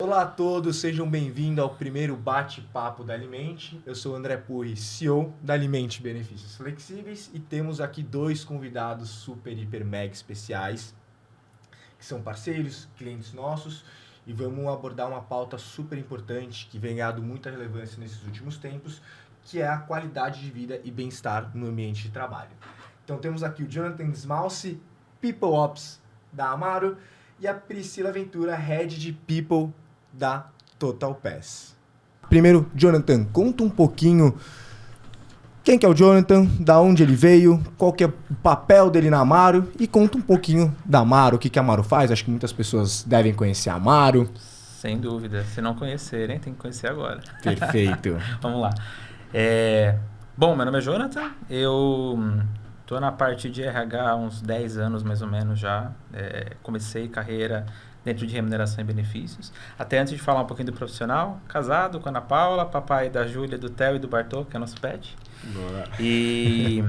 Olá a todos, sejam bem-vindos ao primeiro bate-papo da Alimente. Eu sou o André Purri, CEO da Alimente Benefícios Flexíveis e temos aqui dois convidados super, hiper, mega especiais que são parceiros, clientes nossos e vamos abordar uma pauta super importante que vem ganhando muita relevância nesses últimos tempos, que é a qualidade de vida e bem-estar no ambiente de trabalho. Então temos aqui o Jonathan Smalci, People Ops da Amaro, e a Priscila Ventura, Head de People da Total Pass. Primeiro, Jonathan, conta um pouquinho quem que é o Jonathan, da onde ele veio, qual que é o papel dele na Amaro e conta um pouquinho da Amaro, o que a Amaro faz. Acho que muitas pessoas devem conhecer a Amaro. Sem dúvida. Se não conhecerem, tem que conhecer agora. Perfeito. Vamos lá. Bom, meu nome é Jonathan, eu estou na parte de RH há uns 10 anos mais ou menos já. Comecei carreira dentro de remuneração e benefícios. Até antes de falar um pouquinho do profissional, casado com a Ana Paula, papai da Júlia, do Theo e do Bartô, que é nosso pet. Boa. E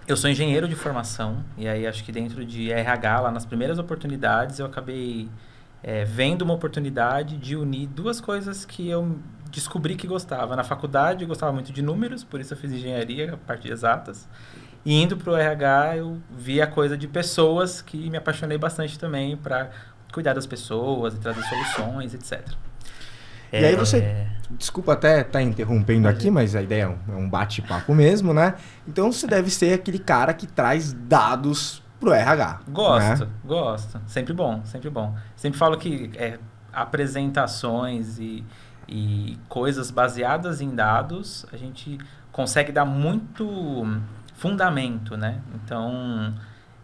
eu sou engenheiro de formação, e aí acho que dentro de RH, lá nas primeiras oportunidades, eu acabei vendo uma oportunidade de unir duas coisas que eu descobri que gostava. Na faculdade eu gostava muito de números, por isso eu fiz engenharia, a parte de exatas. E indo para o RH eu vi a coisa de pessoas, que me apaixonei bastante também para cuidar das pessoas e trazer soluções, etc. E aí você, desculpa até estar interrompendo aqui, mas a ideia é um bate-papo mesmo, né? Então você deve ser aquele cara que traz dados pro RH. Gosto. Sempre bom, sempre bom. Sempre falo que apresentações e coisas baseadas em dados, a gente consegue dar muito fundamento, né? Então,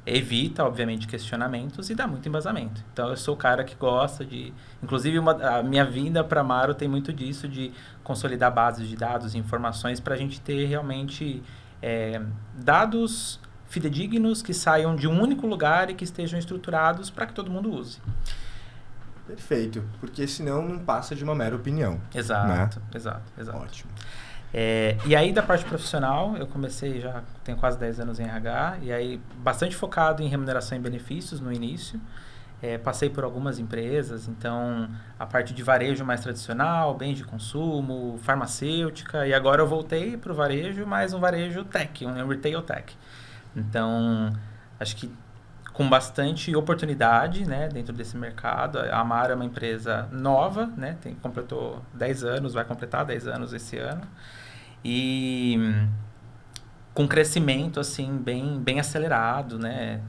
evita, obviamente, questionamentos e dá muito embasamento. Então, eu sou o cara que gosta de... Inclusive, a minha vinda para a Amaro tem muito disso, de consolidar bases de dados e informações para a gente ter realmente dados fidedignos que saiam de um único lugar e que estejam estruturados para que todo mundo use. Perfeito, porque senão não passa de uma mera opinião. Exato, né? exato. Ótimo. E aí, da parte profissional, eu comecei já, tenho quase 10 anos em RH, e aí bastante focado em remuneração e benefícios no início. Passei por algumas empresas, então a parte de varejo mais tradicional, bens de consumo, farmacêutica, e agora eu voltei para o varejo, mas um varejo tech, um retail tech. Então, acho que com bastante oportunidade, né, dentro desse mercado. A Amaro é uma empresa nova, né, completou 10 anos, vai completar 10 anos esse ano. E com crescimento assim, bem acelerado, né?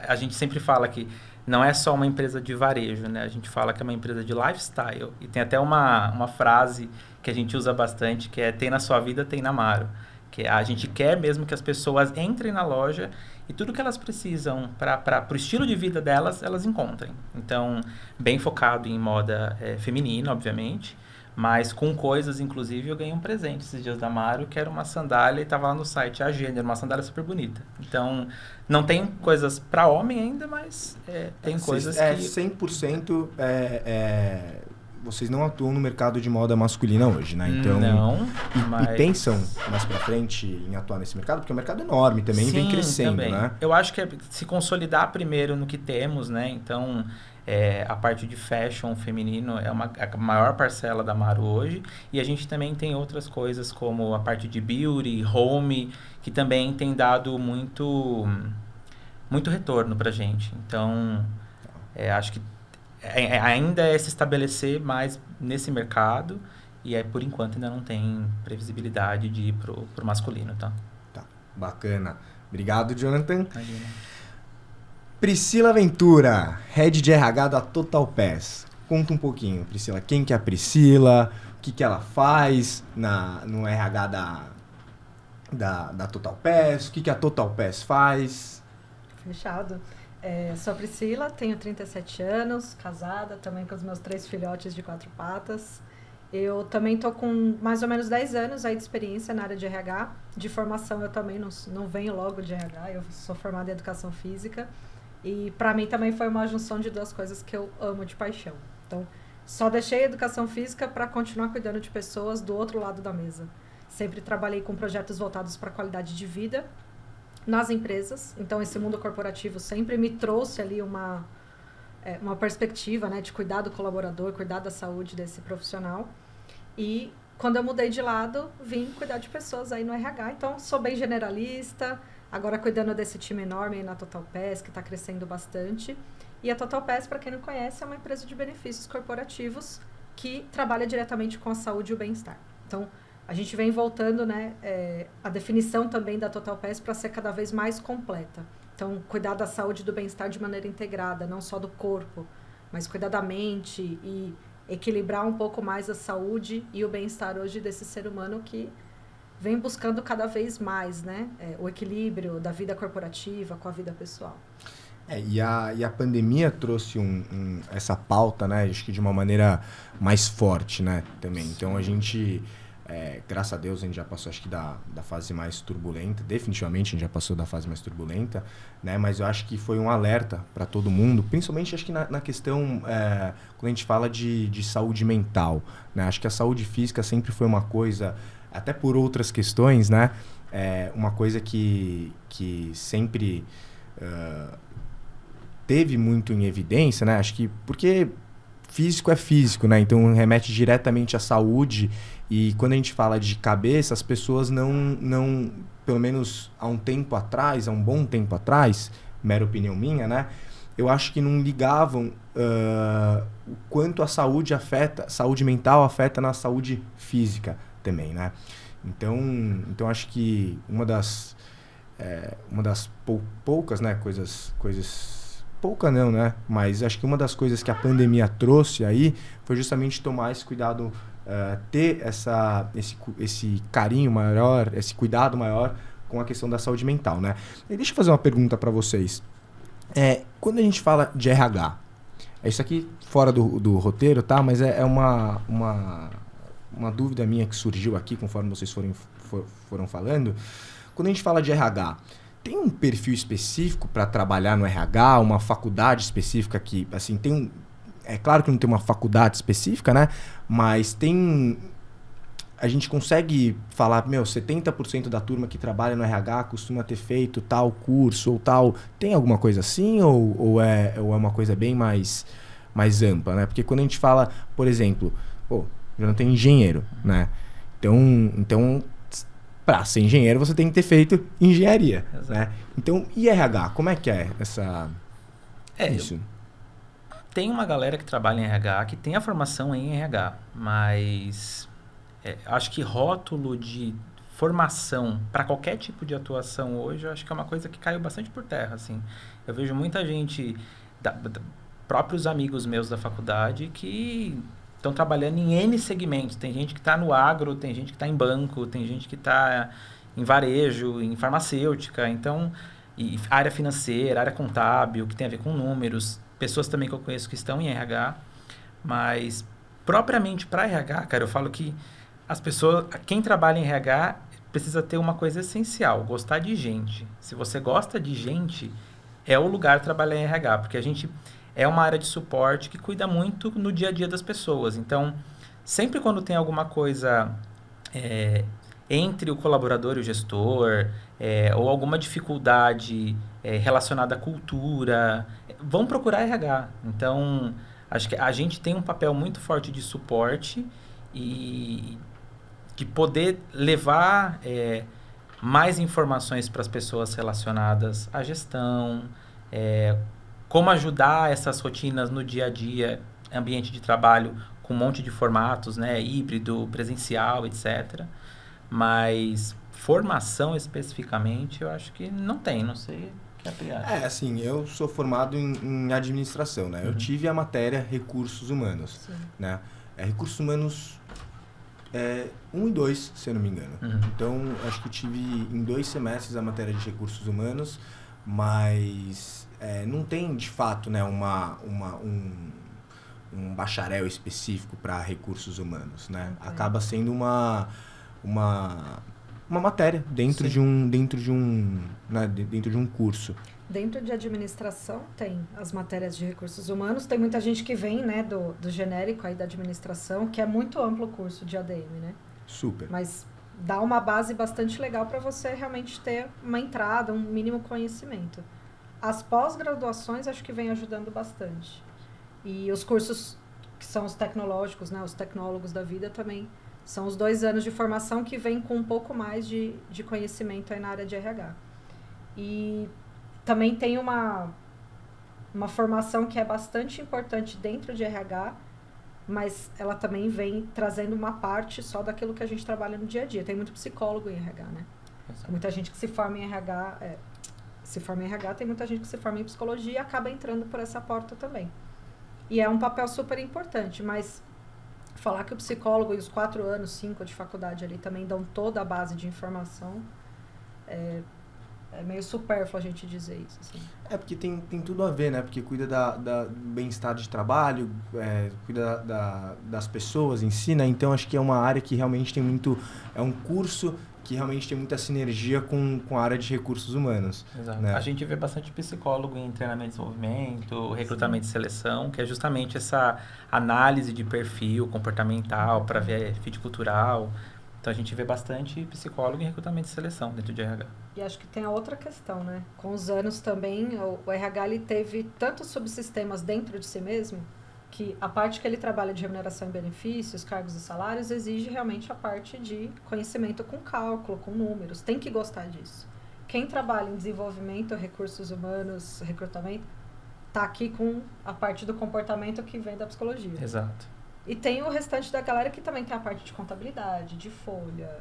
A gente sempre fala que não é só uma empresa de varejo, né? A gente fala que é uma empresa de lifestyle. E tem até uma frase que a gente usa bastante, que é: tem na sua vida, tem na Amaro. Que a gente quer mesmo que as pessoas entrem na loja e tudo que elas precisam para o estilo de vida delas, elas encontrem. Então, bem focado em moda feminina, obviamente, mas com coisas, inclusive, eu ganhei um presente esses dias da Amaro, que era uma sandália, e estava lá no site, a Gênero, uma sandália super bonita. Então, não tem coisas para homem ainda, mas tem coisas que... 100% vocês não atuam no mercado de moda masculina hoje, né? Então, não, e pensam mais pra frente em atuar nesse mercado, porque é um mercado enorme também. Sim, vem crescendo, também, né? Eu acho que é se consolidar primeiro no que temos, né? Então, a parte de fashion feminino é a maior parcela da Amaro hoje, e a gente também tem outras coisas como a parte de beauty, home, que também tem dado muito retorno pra gente. Então, acho que ainda é se estabelecer mais nesse mercado, e por enquanto ainda não tem previsibilidade de ir pro masculino, tá? Tá, bacana. Obrigado, Jonathan. Imagina. Priscila Ventura, Head de RH da Total Pass. Conta um pouquinho, Priscila, quem que é a Priscila, o que ela faz no RH da Total Pass, o que a Total Pass faz. Fechado. Sou a Priscila, tenho 37 anos, casada também com os meus 3 filhotes de 4 patas. Eu também estou com mais ou menos 10 anos aí de experiência na área de RH. De formação eu também não venho logo de RH, eu sou formada em Educação Física. E para mim também foi uma junção de duas coisas que eu amo de paixão. Então, só deixei a Educação Física para continuar cuidando de pessoas do outro lado da mesa. Sempre trabalhei com projetos voltados para a qualidade de vida nas empresas. Então, esse mundo corporativo sempre me trouxe ali uma uma perspectiva, né, de cuidar do colaborador, cuidar da saúde desse profissional. E quando eu mudei de lado, vim cuidar de pessoas aí no RH. Então, sou bem generalista, agora cuidando desse time enorme aí na Total Pass, que está crescendo bastante. E a Total Pass, para quem não conhece, é uma empresa de benefícios corporativos que trabalha diretamente com a saúde e o bem-estar. Então, a gente vem voltando, né, a definição também da Total Pass para ser cada vez mais completa. Então, cuidar da saúde e do bem-estar de maneira integrada, não só do corpo, mas cuidar da mente e equilibrar um pouco mais a saúde e o bem-estar hoje desse ser humano que vem buscando cada vez mais, né, o equilíbrio da vida corporativa com a vida pessoal. E a pandemia trouxe essa pauta, né, acho que de uma maneira mais forte, né, também. Então a gente, graças a Deus, a gente já passou, acho que da fase mais turbulenta, definitivamente a gente já passou da fase mais turbulenta, né, mas eu acho que foi um alerta para todo mundo, principalmente acho que na questão, quando a gente fala de saúde mental, né, acho que a saúde física sempre foi uma coisa, até por outras questões, né, uma coisa que sempre... teve muito em evidência, né? Acho que porque físico é físico, né? Então remete diretamente à saúde. E quando a gente fala de cabeça, as pessoas não pelo menos há um tempo atrás, há um bom tempo atrás, mera opinião minha, né? Eu acho que não ligavam o quanto a saúde mental afeta na saúde física também, né? Então acho que uma das poucas, né, coisas pouca não, né? Mas acho que uma das coisas que a pandemia trouxe aí foi justamente tomar esse cuidado, ter esse carinho maior, esse cuidado maior com a questão da saúde mental, né? E deixa eu fazer uma pergunta para vocês. Quando a gente fala de RH, isso aqui fora do roteiro, tá? Mas é uma dúvida minha que surgiu aqui conforme vocês foram falando. Quando a gente fala de RH, tem um perfil específico para trabalhar no RH, uma faculdade específica que, assim, é claro que não tem uma faculdade específica, né? Mas a gente consegue falar, 70% da turma que trabalha no RH costuma ter feito tal curso ou tal. Tem alguma coisa assim ou é uma coisa bem mais ampla, né? Porque quando a gente fala, por exemplo, já não tem engenheiro, né? Então para ser engenheiro, você tem que ter feito engenharia, né? Então, e RH? Como é que é isso? Tem uma galera que trabalha em RH, que tem a formação em RH, mas acho que rótulo de formação para qualquer tipo de atuação hoje, eu acho que é uma coisa que caiu bastante por terra, assim. Eu vejo muita gente, próprios amigos meus da faculdade, que estão trabalhando em N segmentos. Tem gente que está no agro, tem gente que está em banco, tem gente que está em varejo, em farmacêutica, então, e área financeira, área contábil, que tem a ver com números, pessoas também que eu conheço que estão em RH, mas propriamente para RH, cara, eu falo que as pessoas, quem trabalha em RH precisa ter uma coisa essencial, gostar de gente. Se você gosta de gente, é o lugar trabalhar em RH, porque a gente é uma área de suporte que cuida muito no dia a dia das pessoas. Então, sempre quando tem alguma coisa entre o colaborador e o gestor, ou alguma dificuldade relacionada à cultura, vão procurar RH. Então, acho que a gente tem um papel muito forte de suporte e de poder levar mais informações para as pessoas relacionadas à gestão, como ajudar essas rotinas no dia a dia, ambiente de trabalho com um monte de formatos, né, híbrido, presencial, etc. Mas formação especificamente, eu acho que não tem, não sei o que a Pri acha. Assim, eu sou formado em administração, né? Eu tive a matéria recursos humanos, né? Recursos humanos 1 e 2, se eu não me engano. Então, acho que tive em 2 semestres a matéria de recursos humanos, mas não tem, de fato, né, um bacharel específico para recursos humanos, né? Acaba sendo uma matéria dentro de um curso. Dentro de administração tem as matérias de recursos humanos, tem muita gente que vem, né, do genérico aí da administração, que é muito amplo o curso de ADM, né? Super. Mas dá uma base bastante legal para você realmente ter uma entrada, um mínimo conhecimento. As pós-graduações acho que vem ajudando bastante. E os cursos que são os tecnológicos, né, os tecnólogos da vida também são os 2 anos de formação que vem com um pouco mais de conhecimento aí na área de RH. E também tem uma formação que é bastante importante dentro de RH, mas ela também vem trazendo uma parte só daquilo que a gente trabalha no dia a dia. Tem muito psicólogo em RH, né? Tem muita gente que se forma em RH, tem muita gente que se forma em psicologia e acaba entrando por essa porta também. E é um papel super importante, mas falar que o psicólogo e os 4 anos, 5 de faculdade ali também dão toda a base de informação, é meio supérfluo a gente dizer isso. Assim. Porque tem tudo a ver, né? Porque cuida do bem-estar de trabalho, cuida das pessoas em si, né? Então acho que é uma área que realmente tem muito... É um curso que realmente tem muita sinergia com a área de recursos humanos. Exato. Né? A gente vê bastante psicólogo em treinamento de desenvolvimento, recrutamento e seleção, que é justamente essa análise de perfil comportamental para ver fit cultural. Então a gente vê bastante psicólogo em recrutamento e seleção dentro de RH. E acho que tem a outra questão, né? Com os anos também, o RH ele teve tantos subsistemas dentro de si mesmo, que a parte que ele trabalha de remuneração e benefícios, cargos e salários, exige realmente a parte de conhecimento com cálculo, com números. Tem que gostar disso. Quem trabalha em desenvolvimento, recursos humanos, recrutamento, tá aqui com a parte do comportamento que vem da psicologia. Exato. E tem o restante da galera que também tem a parte de contabilidade, de folha.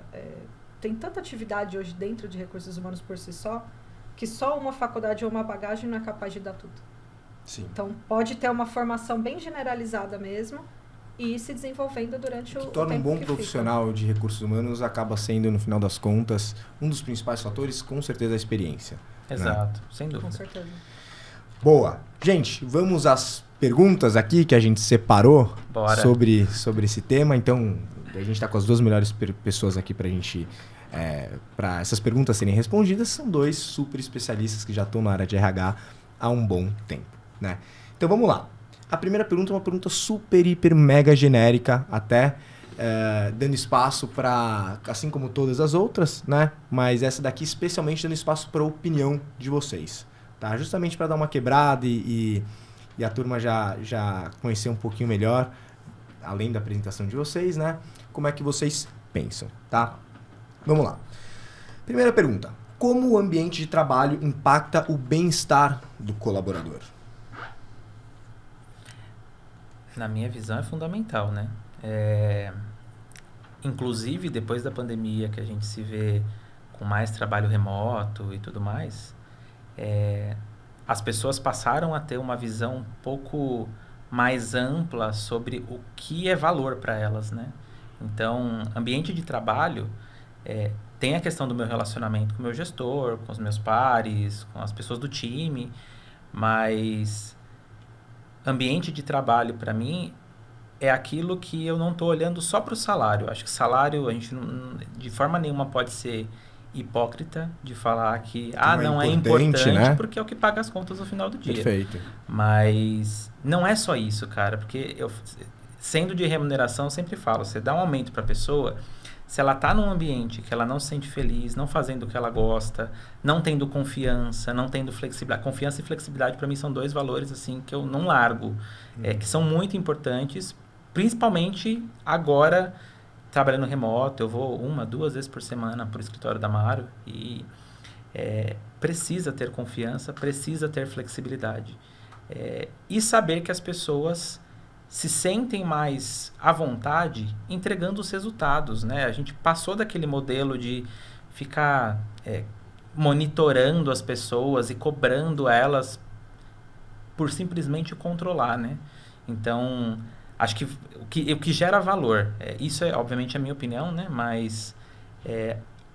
Tem tanta atividade hoje dentro de recursos humanos por si só, que só uma faculdade ou uma bagagem não é capaz de dar tudo. Sim. Então, pode ter uma formação bem generalizada mesmo e ir se desenvolvendo durante o tempo que torna um bom profissional fica. de recursos humanos acaba sendo, no final das contas, um dos principais fatores, com certeza, a experiência. Exato, né? sem dúvida. Com certeza. Boa. Gente, vamos às perguntas aqui que a gente separou sobre esse tema. Então, a gente está com as 2 melhores pessoas aqui para a gente... para essas perguntas serem respondidas. São 2 super especialistas que já estão na área de RH há um bom tempo. Né? Então vamos lá. A primeira pergunta é uma pergunta super, hiper, mega genérica, até dando espaço para, assim como todas as outras, né? Mas essa daqui especialmente dando espaço para a opinião de vocês. Tá? Justamente para dar uma quebrada e a turma já conhecer um pouquinho melhor, além da apresentação de vocês, né? Como é que vocês pensam, tá? Vamos lá. Primeira pergunta. Como o ambiente de trabalho impacta o bem-estar do colaborador? Na minha visão é fundamental, né? Inclusive, depois da pandemia, que a gente se vê com mais trabalho remoto e tudo mais, as pessoas passaram a ter uma visão um pouco mais ampla sobre o que é valor para elas, né? Então, ambiente de trabalho tem a questão do meu relacionamento com o meu gestor, com os meus pares, com as pessoas do time, mas ambiente de trabalho, para mim, é aquilo que eu não estou olhando só para o salário. Acho que salário, a gente não, de forma nenhuma pode ser hipócrita de falar que não é importante, né? Porque é o que paga as contas no final do dia. Perfeito. Mas não é só isso, cara, porque eu, sendo de remuneração, eu sempre falo, você dá um aumento para a pessoa, se ela está num ambiente que ela não se sente feliz, não fazendo o que ela gosta, não tendo confiança, não tendo flexibilidade. Confiança e flexibilidade, para mim, são 2 valores assim que eu não largo, que são muito importantes, principalmente agora, trabalhando remoto. Eu vou 1, 2 vezes por semana para o escritório da Amaro e precisa ter confiança, precisa ter flexibilidade. E saber que as pessoas se sentem mais à vontade entregando os resultados, né? A gente passou daquele modelo de ficar monitorando as pessoas e cobrando elas por simplesmente controlar, né? Então, acho que o que gera valor, isso é obviamente a minha opinião, né? Mas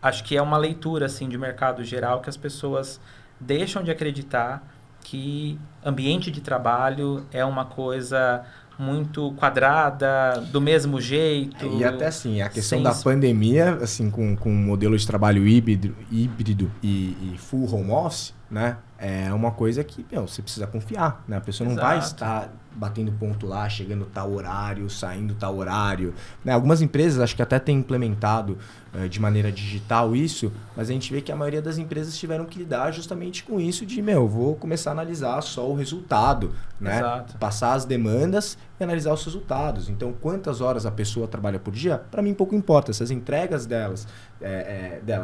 acho que é uma leitura assim, de mercado geral que as pessoas deixam de acreditar que ambiente de trabalho é uma coisa muito quadrada, do mesmo jeito. E até assim, a questão da pandemia, assim, com o modelo de trabalho híbrido e full home office, né? É uma coisa que, você precisa confiar, né? A pessoa não vai estar batendo ponto lá, chegando tal horário, saindo tal horário, né? Algumas empresas acho que até têm implementado de maneira digital isso, mas a gente vê que a maioria das empresas tiveram que lidar justamente com isso de, vou começar a analisar só o resultado, né? Exato. Passar as demandas e analisar os resultados. Então, quantas horas a pessoa trabalha por dia, para mim pouco importa. Se as entregas dela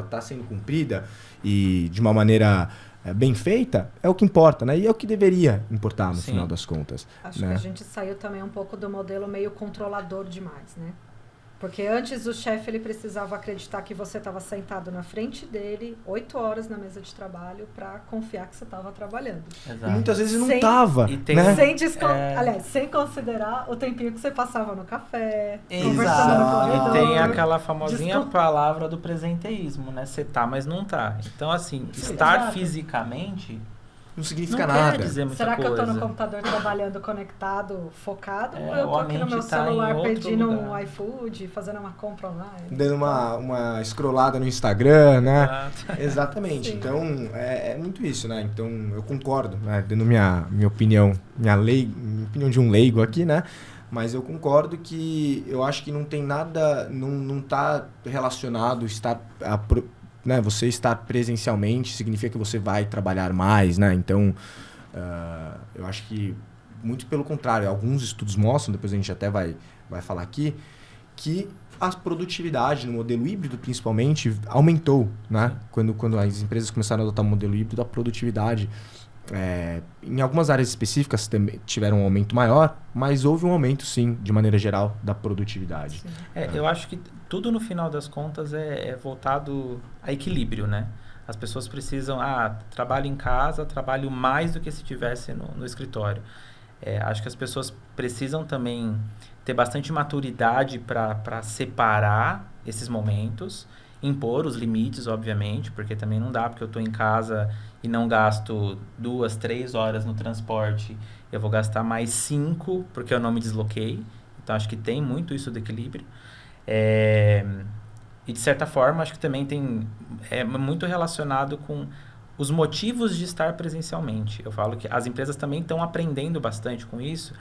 tá sendo cumprida e de uma maneira bem feita, é o que importa, né? E é o que deveria importar no final das contas. Acho né? que a gente saiu também um pouco do modelo meio controlador demais, né? Porque antes o chefe ele precisava acreditar que você estava sentado na frente dele 8 horas na mesa de trabalho para confiar que você estava trabalhando. Exato. E muitas vezes não estava, né? Sem considerar o tempinho que você passava no café, conversando no corredor. E tem aquela famosinha palavra do presenteísmo, né? Você tá, mas não tá. Então, assim, estar fisicamente... Não significa nada. Quer dizer muita Será coisa. que eu tô no computador trabalhando conectado, focado? Ou eu tô aqui no meu celular pedindo um iFood, fazendo uma compra online? Dando uma scrollada no Instagram, né? Exatamente. Sim. Então, é muito isso, né? Então, eu concordo, né? Dando minha opinião, minha opinião de um leigo aqui, né? Mas eu concordo que eu acho que não tem nada, não tá relacionado né, você estar presencialmente significa que você vai trabalhar mais, né? Então, eu acho que muito pelo contrário. Alguns estudos mostram, depois a gente até vai falar aqui, que a produtividade no modelo híbrido, principalmente, aumentou, né? Quando as empresas começaram a adotar o modelo híbrido, a produtividade... em algumas áreas específicas tiveram um aumento maior, mas houve um aumento, sim, de maneira geral, da produtividade. Eu acho que tudo, no final das contas, é voltado a equilíbrio, né? As pessoas precisam, trabalho em casa, trabalho mais do que se estivesse no escritório. Acho que as pessoas precisam também ter bastante maturidade para separar esses momentos, impor os limites, obviamente, porque também não dá, porque eu estou em casa e não gasto 2, 3 horas no transporte, eu vou gastar mais 5 porque eu não me desloquei. Então, acho que tem muito isso do equilíbrio. E, de certa forma, acho que também é muito relacionado com os motivos de estar presencialmente. Eu falo que as empresas também estão aprendendo bastante com isso,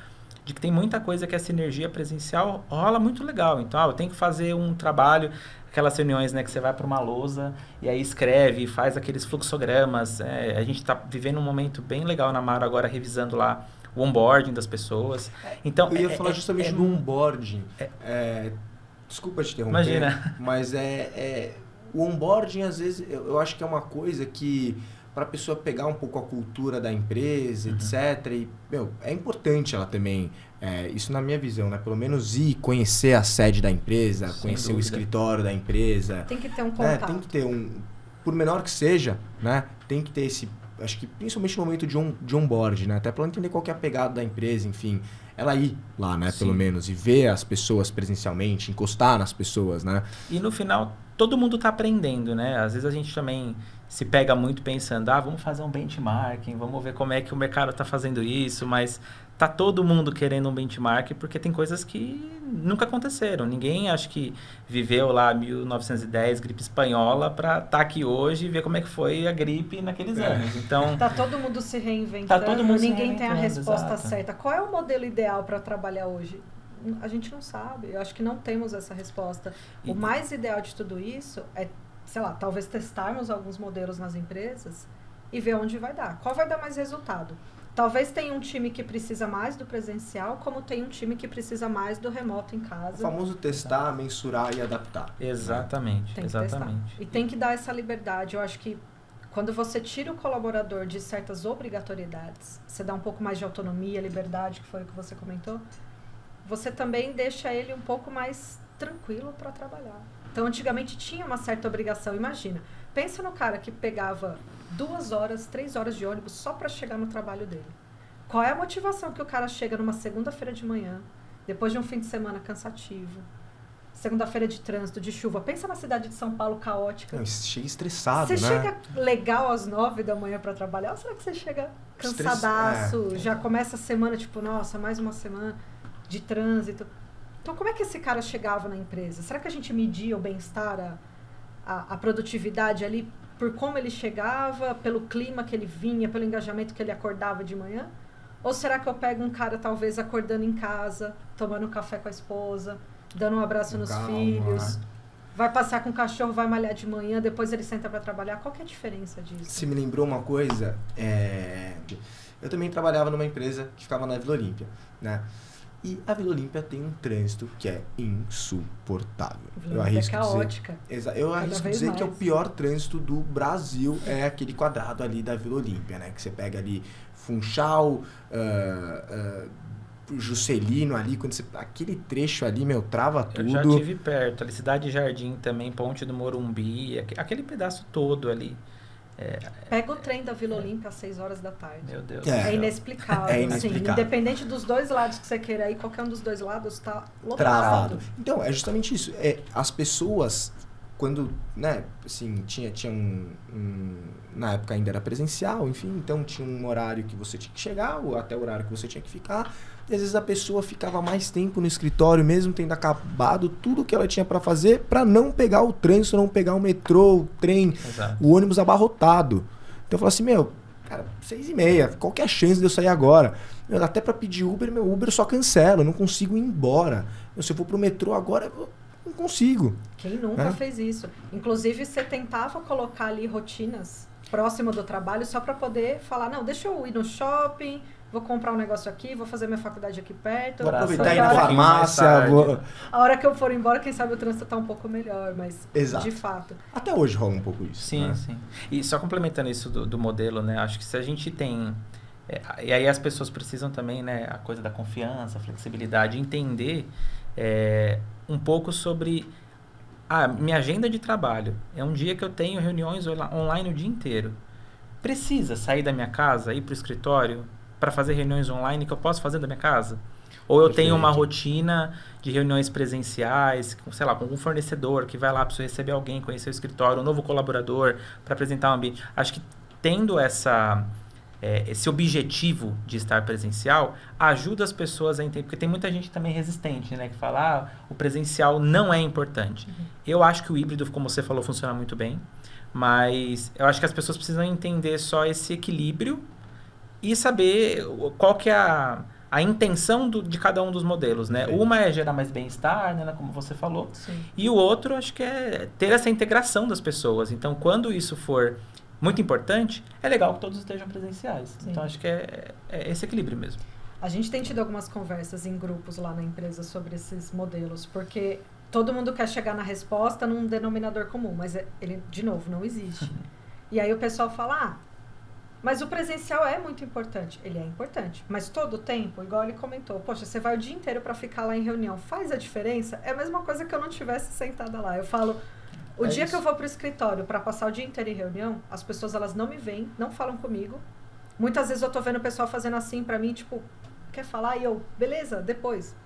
de que tem muita coisa que essa energia presencial rola muito legal. Então, eu tenho que fazer um trabalho, aquelas reuniões, né, que você vai para uma lousa e aí escreve, faz aqueles fluxogramas. A gente está vivendo um momento bem legal na Mara agora, revisando lá o onboarding das pessoas. Então, eu ia falar justamente do onboarding. Desculpa te interromper. Imagina. Mas o onboarding, às vezes, eu acho que é uma coisa que, para a pessoa pegar um pouco a cultura da empresa, etc. E, é importante ela também, isso na minha visão, né? Pelo menos ir conhecer a sede da empresa, conhecer o escritório da empresa. Tem que ter um contato. Tem que ter por menor que seja, né? Tem que ter esse, acho que principalmente no momento de onboard, né? Até para entender qual que é a pegada da empresa, enfim. Ela ir lá, né? Sim. Pelo menos, e ver as pessoas presencialmente, encostar nas pessoas, né? E no final, todo mundo está aprendendo, né? Às vezes a gente também se pega muito pensando, vamos fazer um benchmarking, vamos ver como é que o mercado está fazendo isso, mas tá todo mundo querendo um benchmark porque tem coisas que nunca aconteceram. Ninguém, acho que, viveu lá 1910, gripe espanhola, para estar aqui hoje e ver como é que foi a gripe naqueles anos. Então, tá todo mundo se reinventando, ninguém tem a resposta certa. Qual é o modelo ideal para trabalhar hoje? A gente não sabe, eu acho que não temos essa resposta. O mais ideal de tudo isso é, sei lá, talvez testarmos alguns modelos nas empresas e ver onde vai dar. Qual vai dar mais resultado? Talvez tenha um time que precisa mais do presencial, como tem um time que precisa mais do remoto em casa. O famoso testar, mensurar e adaptar. Exatamente, tem que exatamente. Testar. E tem que dar essa liberdade. Eu acho que quando você tira o colaborador de certas obrigatoriedades, você dá um pouco mais de autonomia, liberdade, que foi o que você comentou, você também deixa ele um pouco mais tranquilo para trabalhar. Então, antigamente tinha uma certa obrigação. Imagina, pensa no cara que pegava 2 horas, 3 horas de ônibus só para chegar no trabalho dele. Qual é a motivação que o cara chega numa segunda-feira de manhã, depois de um fim de semana cansativo, segunda-feira de trânsito, de chuva? Pensa na cidade de São Paulo caótica. Chega estressado, né? Você chega legal às 9 da manhã para trabalhar ou será que você chega cansadaço, já começa a semana, tipo, nossa, mais uma semana de trânsito? Então, como é que esse cara chegava na empresa? Será que a gente media o bem-estar, a produtividade ali por como ele chegava, pelo clima que ele vinha, pelo engajamento que ele acordava de manhã? Ou será que eu pego um cara talvez acordando em casa, tomando café com a esposa, dando um abraço nos filhos, vai passear com o cachorro, vai malhar de manhã, depois ele senta para trabalhar? Qual que é a diferença disso? Você me lembrou uma coisa, eu também trabalhava numa empresa que ficava na Vila Olímpia, né? E a Vila Olímpia tem um trânsito que é insuportável. Eu arrisco é caótica. Eu arrisco dizer que é o pior trânsito do Brasil, é aquele quadrado ali da Vila Olímpia, né? Que você pega ali Funchal, Juscelino ali, aquele trecho ali, trava tudo. Eu já estive perto, ali Cidade Jardim também, Ponte do Morumbi, aquele pedaço todo ali. Pega o trem da Vila Olímpia às 6 horas da tarde. Meu Deus. É inexplicável. É inexplicável. Assim, independente dos dois lados que você queira ir, qualquer um dos dois lados está lotado. Travado. Então, é justamente isso. As pessoas, quando, né, assim, tinha na época ainda era presencial, enfim, então tinha um horário que você tinha que chegar, ou até o horário que você tinha que ficar, e às vezes a pessoa ficava mais tempo no escritório, mesmo tendo acabado tudo que ela tinha para fazer, para não pegar o trânsito, não pegar o metrô, o trem, Exato. o ônibus abarrotado. Então eu falo assim, cara, 6h30, qual que é a chance de eu sair agora? Até para pedir Uber, meu Uber só cancela, eu não consigo ir embora. Se eu for pro metrô agora, eu não consigo. Quem nunca fez isso? Inclusive, você tentava colocar ali rotinas próximo do trabalho só para poder falar, não, deixa eu ir no shopping, vou comprar um negócio aqui, vou fazer minha faculdade aqui perto. Vou aproveitar e ir na farmácia. A hora que eu for embora, quem sabe o trânsito tá um pouco melhor, mas exato. De fato. Até hoje rola um pouco isso. Sim, né? sim. E só complementando isso do modelo, né? Acho que se a gente tem... e aí as pessoas precisam também, né? A coisa da confiança, flexibilidade, entender um pouco sobre... minha agenda de trabalho. É um dia que eu tenho reuniões online o dia inteiro. Precisa sair da minha casa, ir para o escritório para fazer reuniões online que eu posso fazer da minha casa? Ou eu tenho uma rotina de reuniões presenciais, sei lá, com um fornecedor que vai lá para você receber alguém, conhecer o escritório, um novo colaborador, para apresentar um ambiente. Acho que tendo esse objetivo de estar presencial ajuda as pessoas a entender, porque tem muita gente também resistente, né, que fala, o presencial não é importante. Eu acho que o híbrido, como você falou, funciona muito bem, mas eu acho que as pessoas precisam entender só esse equilíbrio e saber qual que é a intenção de cada um dos modelos, né? Uma é gerar mais bem-estar, né, como você falou, Sim. E o outro, acho que é ter essa integração das pessoas. Então, quando isso for muito importante, é legal que todos estejam presenciais. Sim. Então, acho que é esse equilíbrio mesmo. A gente tem tido algumas conversas em grupos lá na empresa sobre esses modelos, porque todo mundo quer chegar na resposta num denominador comum, mas ele, de novo, não existe. E aí o pessoal fala, mas o presencial é muito importante. Ele é importante, mas todo o tempo, igual ele comentou, poxa, você vai o dia inteiro para ficar lá em reunião, faz a diferença? É a mesma coisa que eu não tivesse sentada lá. Eu falo, o dia que eu vou pro escritório para passar o dia inteiro em reunião, as pessoas, elas não me veem, não falam comigo. Muitas vezes eu tô vendo o pessoal fazendo assim para mim, tipo, quer falar? E eu, beleza, depois.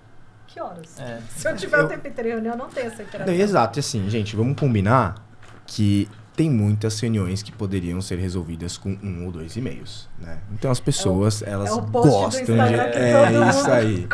Que horas? Se eu tiver o tempo inteiro em reunião, não tem essa interação. Exato, e assim, gente, vamos combinar que tem muitas reuniões que poderiam ser resolvidas com 1 ou 2 e-mails, né? Então as pessoas, elas gostam de... isso aí.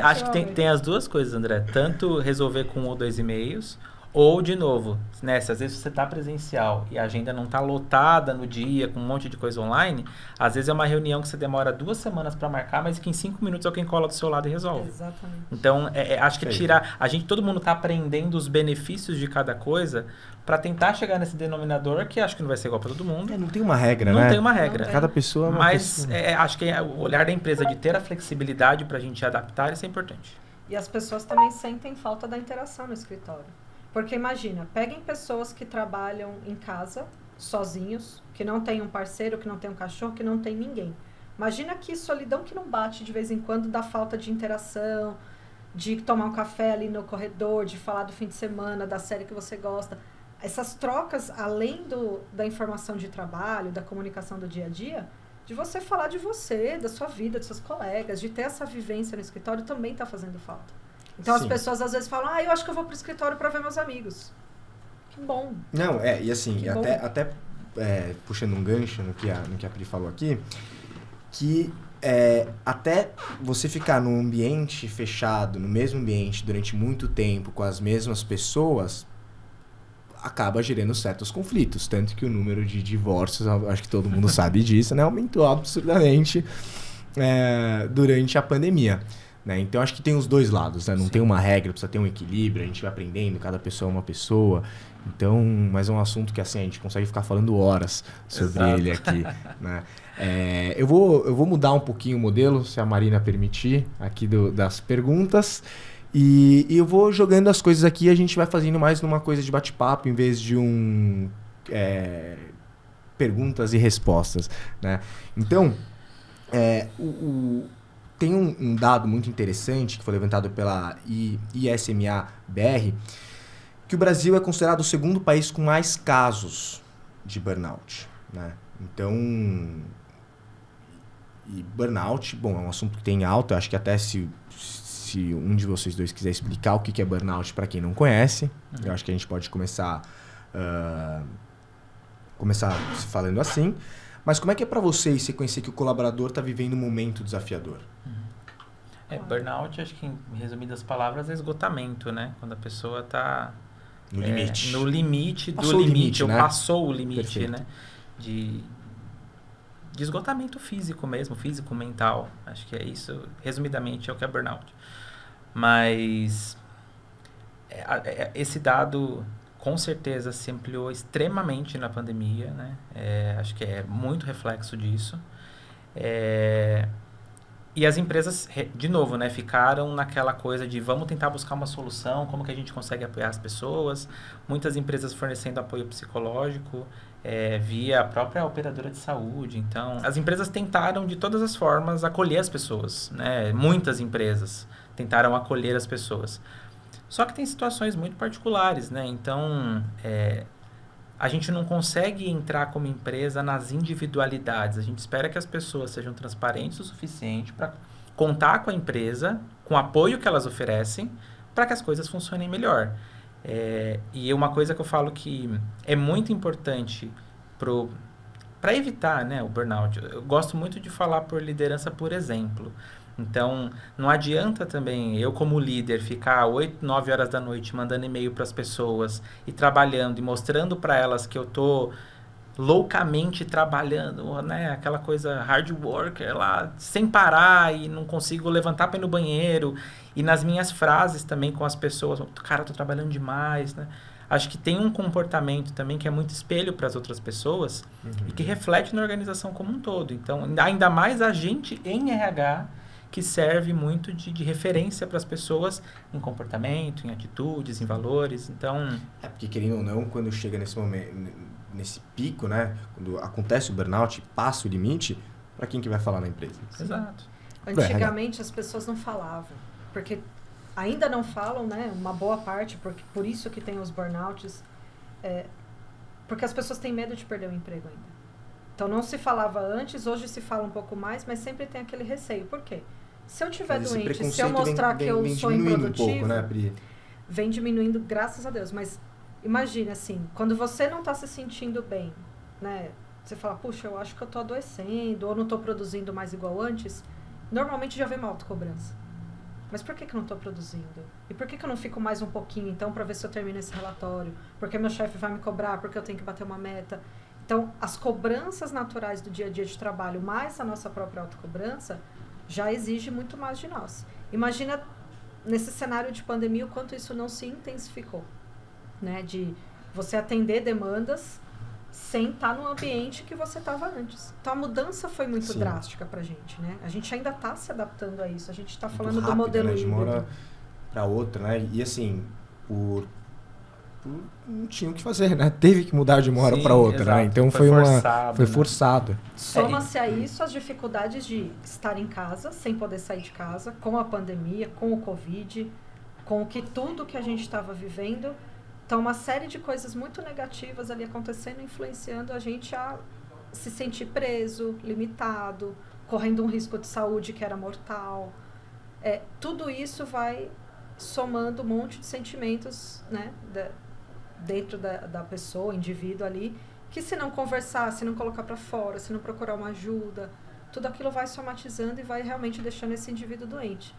Acho que tem as duas coisas, André. Tanto resolver com 1 ou 2 e-mails, ou, de novo, né, se às vezes você está presencial e a agenda não está lotada no dia, com um monte de coisa online, às vezes é uma reunião que você demora 2 semanas para marcar, mas que em 5 minutos alguém cola do seu lado e resolve. Exatamente. Então, acho que todo mundo está aprendendo os benefícios de cada coisa para tentar chegar nesse denominador que acho que não vai ser igual para todo mundo. Não tem uma regra, né? Não tem uma regra. Cada pessoa é uma Mas pessoa. Acho que o olhar da empresa de ter a flexibilidade para a gente adaptar, isso é importante. E as pessoas também sentem falta da interação no escritório. Porque imagina, peguem pessoas que trabalham em casa, sozinhos, que não tem um parceiro, que não tem um cachorro, que não tem ninguém. Imagina que solidão que não bate de vez em quando da falta de interação, de tomar um café ali no corredor, de falar do fim de semana, da série que você gosta. Essas trocas, além da informação de trabalho, da comunicação do dia a dia, de você falar de você, da sua vida, dos seus colegas, de ter essa vivência no escritório também está fazendo falta. Então as pessoas às vezes falam, eu acho que eu vou pro escritório para ver meus amigos. Que bom. Não, e assim, até puxando um gancho no que a Pri falou aqui, que até você ficar num ambiente fechado, no mesmo ambiente durante muito tempo, com as mesmas pessoas, acaba gerando certos conflitos. Tanto que o número de divórcios, acho que todo mundo sabe disso, né? Aumentou absurdamente durante a pandemia. Né? Então, acho que tem os dois lados. Né? Não tem uma regra, precisa ter um equilíbrio. A gente vai aprendendo, cada pessoa é uma pessoa. Então, mas é um assunto que assim, a gente consegue ficar falando horas sobre ele aqui. Né? Eu vou mudar um pouquinho o modelo, se a Marina permitir, aqui das perguntas. E eu vou jogando as coisas aqui e a gente vai fazendo mais numa coisa de bate-papo em vez de perguntas e respostas. Né? Então, tem um dado muito interessante que foi levantado pela ISMA-BR, que o Brasil é considerado o segundo país com mais casos de burnout. Né? Então, e burnout, bom, é um assunto que tem alta, eu acho que até se um de vocês dois quiser explicar o que é burnout para quem não conhece, eu acho que a gente pode começar se falando assim. Mas como é que é para vocês reconhecer que o colaborador está vivendo um momento desafiador? Burnout, acho que em resumidas palavras, é esgotamento, né? Quando a pessoa está no limite. No limite do passou limite, ou né? passou o limite, Perfeito. né? De esgotamento físico mesmo, físico, mental. Acho que é isso, resumidamente, é o que é burnout. Mas esse dado, com certeza, se ampliou extremamente na pandemia, né? Acho que é muito reflexo disso. E as empresas, de novo, né, ficaram naquela coisa de vamos tentar buscar uma solução, como que a gente consegue apoiar as pessoas. Muitas empresas fornecendo apoio psicológico via a própria operadora de saúde. Então, as empresas tentaram de todas as formas acolher as pessoas, né? Muitas empresas tentaram acolher as pessoas. Só que tem situações muito particulares, né? Então, a gente não consegue entrar como empresa nas individualidades. A gente espera que as pessoas sejam transparentes o suficiente para contar com a empresa, com o apoio que elas oferecem, para que as coisas funcionem melhor. E uma coisa que eu falo que é muito importante para evitar, né, o burnout. Eu gosto muito de falar por liderança por exemplo. Então, não adianta também eu, como líder, ficar 8, 9 horas da noite mandando e-mail para as pessoas e trabalhando e mostrando para elas que eu tô loucamente trabalhando, né? Aquela coisa hard worker lá, sem parar e não consigo levantar para ir no banheiro. E nas minhas frases também com as pessoas, cara, eu tô trabalhando demais, né? Acho que tem um comportamento também que é muito espelho para as outras pessoas e que reflete na organização como um todo. Então, ainda mais a gente em RH, que serve muito de referência para as pessoas em comportamento, em atitudes, em valores. Então, porque querendo ou não, quando chega nesse momento, nesse pico, né, quando acontece o burnout, passa o limite, para quem que vai falar na empresa? exato. Antigamente as pessoas não falavam, porque ainda não falam, né, uma boa parte, por isso que tem os burnouts, porque as pessoas têm medo de perder o emprego ainda. Então não se falava antes, hoje se fala um pouco mais, mas sempre tem aquele receio. Por quê? Se eu estiver doente, se eu mostrar que eu sou improdutivo, um pouco, né, Pri? Vem diminuindo, graças a Deus. Mas imagina assim, quando você não está se sentindo bem, né? Você fala, puxa, eu acho que eu estou adoecendo, ou não estou produzindo mais igual antes. Normalmente já vem uma autocobrança. Mas por que eu não estou produzindo? E por que eu não fico mais um pouquinho, então, para ver se eu termino esse relatório? Porque meu chefe vai me cobrar, porque eu tenho que bater uma meta. Então, as cobranças naturais do dia a dia de trabalho, mais a nossa própria autocobrança, já exige muito mais de nós. Imagina, nesse cenário de pandemia, o quanto isso não se intensificou. Né? De você atender demandas sem estar no ambiente que você estava antes. Então, a mudança foi muito drástica para a gente. Né? A gente ainda está se adaptando a isso. A gente está falando rápido, do modelo híbrido. De uma hora para outra, né? E assim, não tinha o que fazer, né? Teve que mudar de uma hora para outra, exato. Né? Então foi forçado. Né? Soma-se a isso as dificuldades de estar em casa, sem poder sair de casa, com a pandemia, com o Covid, com tudo que a gente estava vivendo. Então, uma série de coisas muito negativas ali acontecendo, influenciando a gente a se sentir preso, limitado, correndo um risco de saúde que era mortal. Tudo isso vai somando um monte de sentimentos, né, dentro da pessoa, indivíduo ali, que se não conversar, se não colocar para fora, se não procurar uma ajuda, tudo aquilo vai somatizando e vai realmente deixando esse indivíduo doente.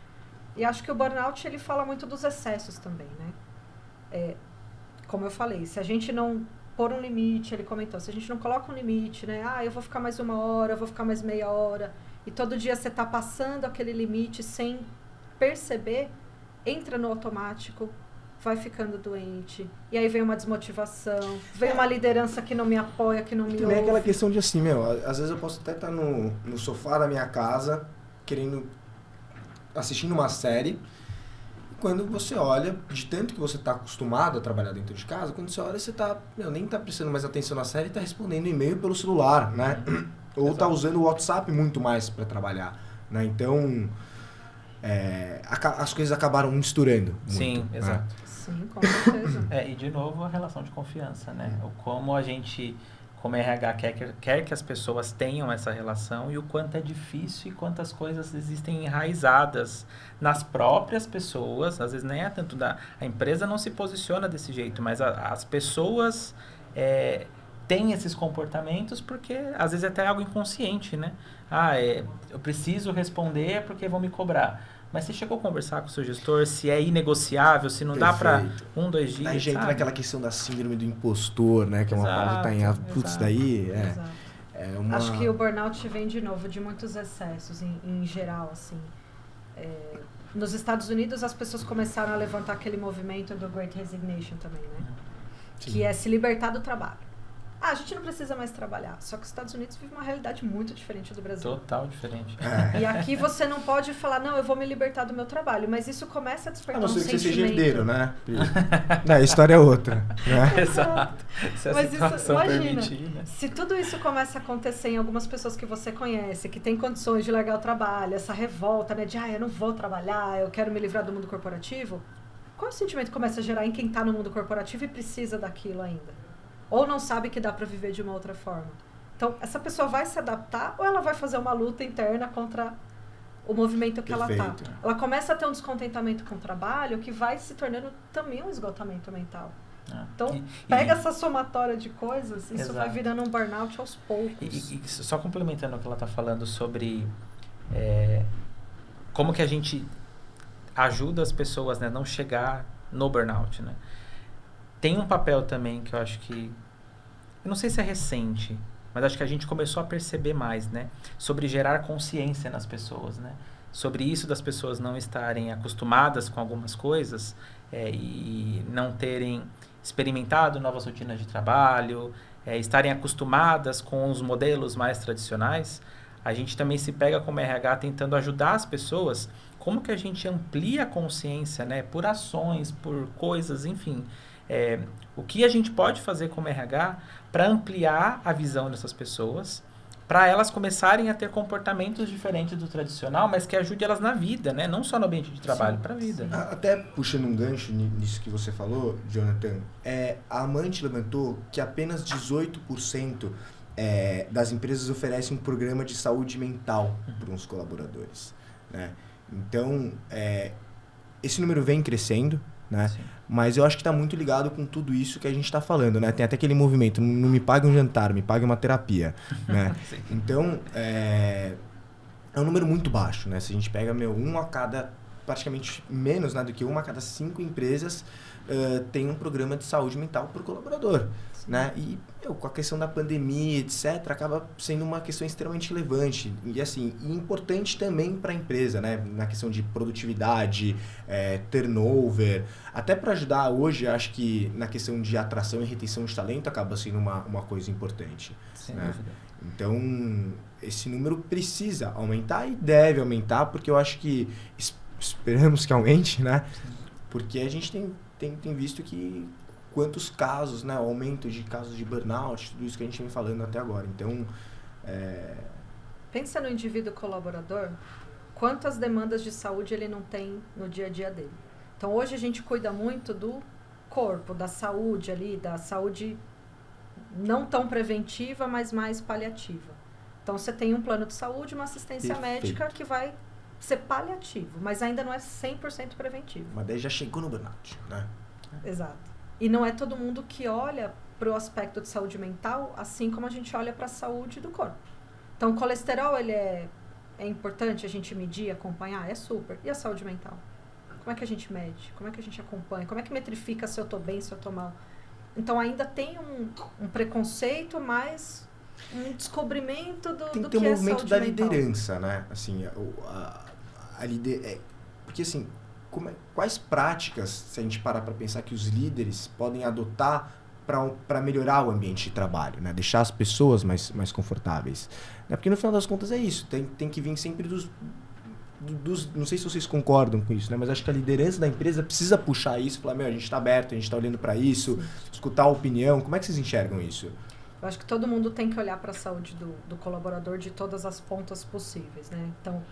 E acho que o burnout, ele fala muito dos excessos também, né? como eu falei, se a gente não pôr um limite, ele comentou, se a gente não coloca um limite, né? Eu vou ficar mais 1 hora, eu vou ficar mais meia hora, e todo dia você tá passando aquele limite sem perceber, entra no automático, vai ficando doente, e aí vem uma desmotivação, vem uma liderança que não me apoia, que não me ouve. Também é aquela questão de assim, às vezes eu posso até estar no sofá da minha casa, assistindo uma série, quando você olha, de tanto que você está acostumado a trabalhar dentro de casa, quando você olha, você nem está prestando mais atenção na série e está respondendo e-mail pelo celular, né? Ou está usando o WhatsApp muito mais para trabalhar, né? Então, as coisas acabaram misturando muito. Sim, exato. Né? Sim, com certeza. E de novo a relação de confiança, né? O como a gente, como RH, quer que as pessoas tenham essa relação e o quanto é difícil e quantas coisas existem enraizadas nas próprias pessoas. Às vezes nem é tanto a empresa não se posiciona desse jeito, mas as pessoas têm esses comportamentos porque às vezes é até algo inconsciente, né? Eu preciso responder porque vão me cobrar. Mas você chegou a conversar com o seu gestor se é inegociável, se não dá para 1, 2 dias, aí já entra naquela questão da síndrome do impostor, né? Que é uma palavra que tá em... Putz, daí Acho que o burnout vem de novo de muitos excessos em geral, assim. Nos Estados Unidos as pessoas começaram a levantar aquele movimento do Great Resignation também, né? Sim. Que é se libertar do trabalho. A gente não precisa mais trabalhar. Só que os Estados Unidos vive uma realidade muito diferente do Brasil. Total diferente. E aqui você não pode falar, não, eu vou me libertar do meu trabalho. Mas isso começa a despertar um sentimento. A não ser que você seja herdeiro, né? Não, a história é outra. Né? Exato. Se a mas situação isso, imagina, permitir, né? se tudo isso começa a acontecer em algumas pessoas que você conhece, que tem condições de largar o trabalho, essa revolta, né? De, eu não vou trabalhar, eu quero me livrar do mundo corporativo. Qual é o sentimento que começa a gerar em quem está no mundo corporativo e precisa daquilo ainda? Ou não sabe que dá para viver de uma outra forma. Então, essa pessoa vai se adaptar ou ela vai fazer uma luta interna contra o movimento que ela está? Ela começa a ter um descontentamento com o trabalho que vai se tornando também um esgotamento mental. Então, pega essa somatória de coisas, isso vai virando um burnout aos poucos. E só complementando o que ela está falando sobre como que a gente ajuda as pessoas, né, não chegar no burnout, né? Tem um papel também que eu acho que... Eu não sei se é recente, mas acho que a gente começou a perceber mais, né? Sobre gerar consciência nas pessoas, né? Sobre isso das pessoas não estarem acostumadas com algumas coisas e não terem experimentado novas rotinas de trabalho, estarem acostumadas com os modelos mais tradicionais. A gente também se pega como RH tentando ajudar as pessoas. Como que a gente amplia a consciência, né? Por ações, por coisas, enfim... o que a gente pode fazer como RH para ampliar a visão dessas pessoas, para elas começarem a ter comportamentos diferentes do tradicional, mas que ajude elas na vida, né? Não só no ambiente de trabalho, para a vida. Até puxando um gancho nisso que você falou, Jonathan, a Amante levantou que apenas 18% das empresas oferecem um programa de saúde mental para os colaboradores, né? Então, esse número vem crescendo, né? Mas eu acho que está muito ligado com tudo isso que a gente está falando, né? Tem até aquele movimento, não me pague um jantar, me pague uma terapia, né? Então, é um número muito baixo, né? Se a gente pega, praticamente menos, né, do que 1 a cada 5 empresas tem um programa de saúde mental por colaborador, né? E com a questão da pandemia, etc., acaba sendo uma questão extremamente relevante e assim, importante também para a empresa, né? Na questão de produtividade, turnover, até para ajudar hoje, acho que na questão de atração e retenção de talento acaba sendo uma coisa importante. Sem né? dúvida. Então, esse número precisa aumentar e deve aumentar, porque eu acho que esperamos que aumente, né? Porque a gente tem visto que quantos casos, né, aumento de casos de burnout, tudo isso que a gente vem falando até agora. Então, pensa no indivíduo colaborador, quantas demandas de saúde ele não tem no dia a dia dele. Então, hoje a gente cuida muito do corpo, da saúde ali, da saúde não tão preventiva, mas mais paliativa. Então, você tem um plano de saúde, uma assistência médica que vai ser paliativo, mas ainda não é 100% preventivo. Mas daí já chegou no burnout, né? Exato. E não é todo mundo que olha para o aspecto de saúde mental assim como a gente olha para a saúde do corpo. Então, o colesterol, ele é importante a gente medir, acompanhar? É super. E a saúde mental? Como é que a gente mede? Como é que a gente acompanha? Como é que metrifica se eu estou bem, se eu estou mal? Então ainda tem um preconceito, mas um descobrimento do tem que do ter um que é movimento saúde da mental. liderança, né? Assim, porque assim, quais práticas, se a gente parar para pensar, que os líderes podem adotar para melhorar o ambiente de trabalho, né? Deixar as pessoas mais confortáveis. Né? Porque no final das contas é isso, tem que vir sempre dos... Não sei se vocês concordam com isso, né? Mas acho que a liderança da empresa precisa puxar isso, falar, a gente está aberto, a gente está olhando para isso, escutar a opinião. Como é que vocês enxergam isso? Eu acho que todo mundo tem que olhar para a saúde do colaborador de todas as pontas possíveis, né? Então,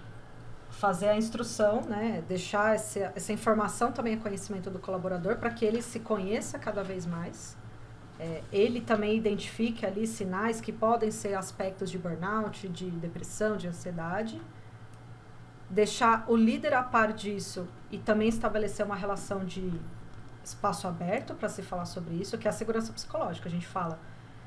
fazer a instrução, né? Deixar essa informação também a conhecimento do colaborador para que ele se conheça cada vez mais. Ele também identifique ali sinais que podem ser aspectos de burnout, de depressão, de ansiedade. Deixar o líder a par disso e também estabelecer uma relação de espaço aberto para se falar sobre isso, que é a segurança psicológica. A gente fala,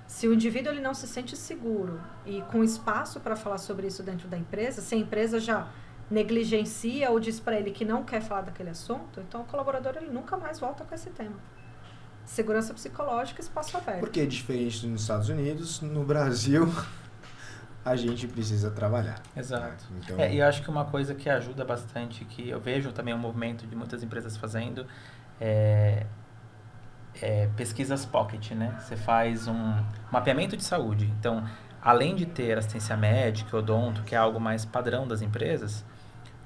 se o indivíduo ele não se sente seguro e com espaço para falar sobre isso dentro da empresa, se a empresa já negligencia ou diz para ele que não quer falar daquele assunto, então o colaborador ele nunca mais volta com esse tema. Segurança psicológica, espaço aberto. Porque é diferente nos Estados Unidos, no Brasil... a gente precisa trabalhar. Exato. Então... E eu acho que uma coisa que ajuda bastante, que eu vejo também um movimento de muitas empresas fazendo, é pesquisas pocket, né? Você faz um mapeamento de saúde. Então, além de ter assistência médica, odonto, que é algo mais padrão das empresas,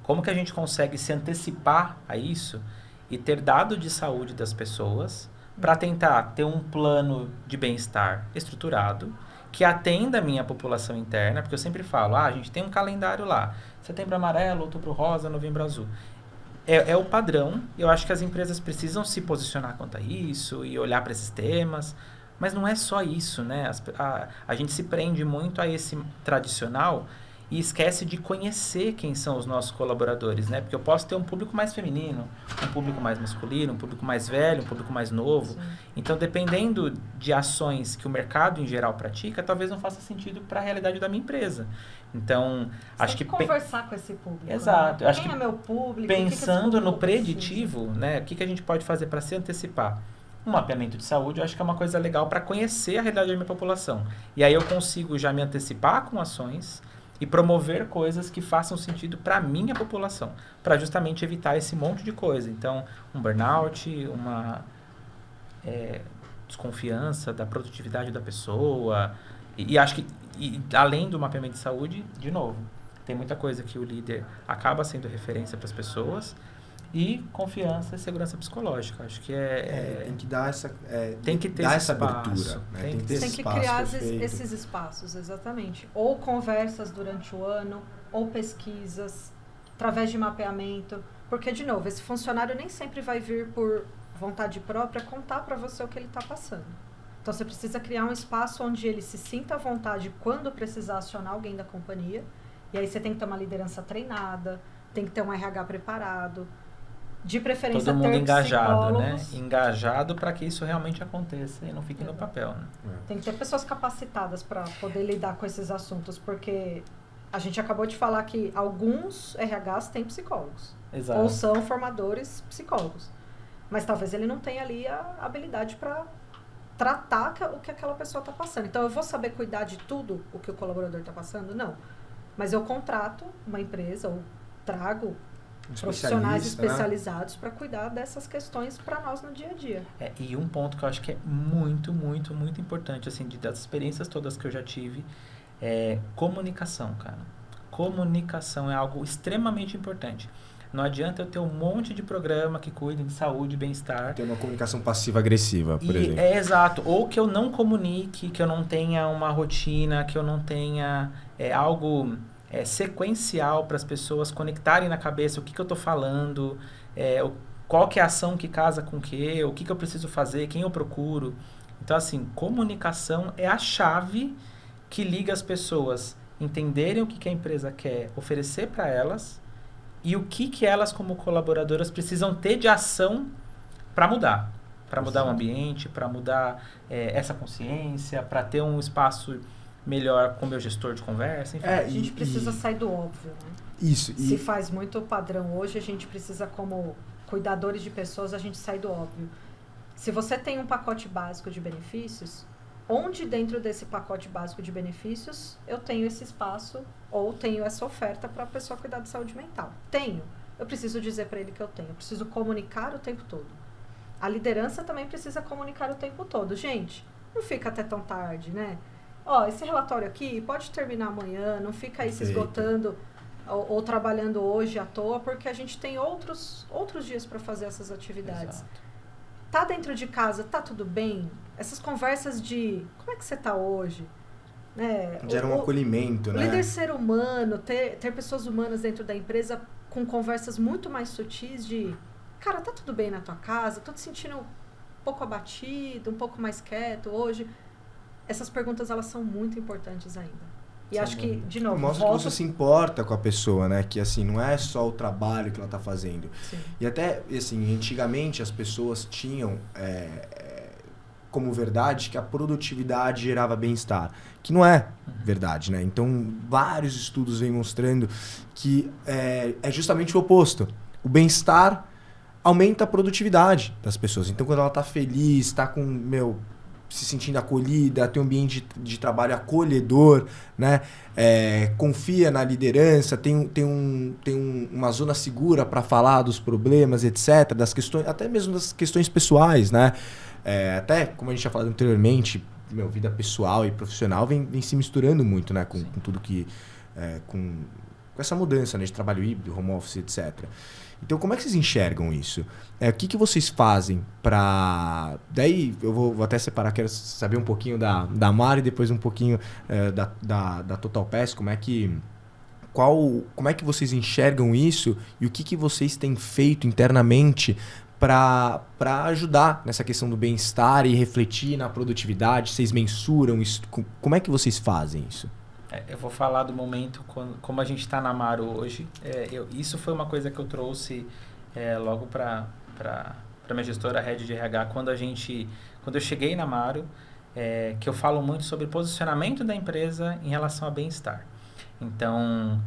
como que a gente consegue se antecipar a isso e ter dado de saúde das pessoas para tentar ter um plano de bem-estar estruturado, que atenda a minha população interna, porque eu sempre falo, a gente tem um calendário lá, setembro amarelo, outubro rosa, novembro azul. É o padrão, eu acho que as empresas precisam se posicionar quanto a isso e olhar para esses temas, mas não é só isso, né? A gente se prende muito a esse tradicional e esquece de conhecer quem são os nossos colaboradores, né? Porque eu posso ter um público mais feminino, um público mais masculino, um público mais velho, um público mais novo. Sim. Então, dependendo de ações que o mercado em geral pratica, talvez não faça sentido para a realidade da minha empresa. Então, você acho que conversar com esse público. Exato. Né? Acho quem que é meu público? Pensando no preditivo, né? O que a gente pode fazer para se antecipar? Um mapeamento de saúde, eu acho que é uma coisa legal para conhecer a realidade da minha população. E aí eu consigo já me antecipar com ações e promover coisas que façam sentido para a minha população, para justamente evitar esse monte de coisa. Então, um burnout, uma desconfiança da produtividade da pessoa. E acho que, além do mapeamento de saúde, de novo, tem muita coisa que o líder acaba sendo referência para as pessoas. E confiança e segurança psicológica. Acho que tem que dar essa... tem que ter dar esse essa espaço, abertura. Né? Tem que ter tem que criar esses espaços, exatamente. Ou conversas durante o ano, ou pesquisas, através de mapeamento. Porque, de novo, esse funcionário nem sempre vai vir por vontade própria contar para você o que ele está passando. Então, você precisa criar um espaço onde ele se sinta à vontade quando precisar acionar alguém da companhia. E aí você tem que ter uma liderança treinada, tem que ter um RH preparado. De preferência, todo mundo engajado, né? psicólogos. Engajado para que isso realmente aconteça e não fique no papel, né? Tem que ter pessoas capacitadas para poder lidar com esses assuntos, porque a gente acabou de falar que alguns RHs têm psicólogos. Exato. Ou são formadores psicólogos. Mas talvez ele não tenha ali a habilidade para tratar o que aquela pessoa está passando. Então, eu vou saber cuidar de tudo o que o colaborador está passando? Não. Mas eu contrato uma empresa ou trago profissionais especializados, né, para cuidar dessas questões para nós no dia a dia. E um ponto que eu acho que é muito, muito, muito importante, assim, das experiências todas que eu já tive, é comunicação, cara. Comunicação é algo extremamente importante. Não adianta eu ter um monte de programa que cuide de saúde e bem-estar. Ter uma comunicação passiva-agressiva, por exemplo. Exato. Ou que eu não comunique, que eu não tenha uma rotina, que eu não tenha algo... sequencial para as pessoas conectarem na cabeça o que eu estou falando, qual que é a ação que casa com o que eu preciso fazer, quem eu procuro. Então, assim, comunicação é a chave que liga as pessoas entenderem o que a empresa quer oferecer para elas e o que elas, como colaboradoras, precisam ter de ação para mudar. Para mudar o ambiente, para mudar essa consciência, para ter um espaço melhor com o meu gestor de conversa, enfim. A gente precisa sair do óbvio, né? Isso. Se faz muito padrão hoje, a gente precisa, como cuidadores de pessoas, a gente sair do óbvio. Se você tem um pacote básico de benefícios, onde dentro desse pacote básico de benefícios eu tenho esse espaço ou tenho essa oferta para a pessoa cuidar de saúde mental? Tenho. Eu preciso dizer para ele que eu tenho. Eu preciso comunicar o tempo todo. A liderança também precisa comunicar o tempo todo. Gente, não fica até tão tarde, né? Ó, esse relatório aqui pode terminar amanhã, não fica aí se esgotando ou trabalhando hoje à toa, porque a gente tem outros dias para fazer essas atividades. Exato. Tá dentro de casa, tá tudo bem? Essas conversas de como é que você tá hoje? Né? Gera um acolhimento, o né? líder ser humano, ter pessoas humanas dentro da empresa com conversas muito mais sutis de cara, tá tudo bem na tua casa? Tô te sentindo um pouco abatido, um pouco mais quieto hoje. Essas perguntas, elas são muito importantes ainda. E acho que, de novo, mostra que você se importa com a pessoa, né? Que, assim, não é só o trabalho que ela tá fazendo. Sim. E até, assim, antigamente as pessoas tinham como verdade que a produtividade gerava bem-estar. Que não é verdade, né? Então, vários estudos vêm mostrando que é justamente o oposto. O bem-estar aumenta a produtividade das pessoas. Então, quando ela tá feliz, tá com, se sentindo acolhida, tem um ambiente de trabalho acolhedor, né? Confia na liderança, tem uma zona segura para falar dos problemas, etc., das questões, até mesmo das questões pessoais, né? Até, como a gente já falado anteriormente, vida pessoal e profissional vem se misturando muito, né? Com tudo que... com essa mudança, né? De trabalho híbrido, home office, etc. Então, como é que vocês enxergam isso? O que vocês fazem para... Daí, eu vou até separar, quero saber um pouquinho da Mari e depois um pouquinho da Total Pass, como é que vocês enxergam isso e o que vocês têm feito internamente para ajudar nessa questão do bem-estar e refletir na produtividade? Vocês mensuram isso? Como é que vocês fazem isso? Eu vou falar do momento como a gente está na Maro hoje. Isso foi uma coisa que eu trouxe logo para minha gestora, Head de RH, quando eu cheguei na Maro, que eu falo muito sobre posicionamento da empresa em relação a bem-estar. Então,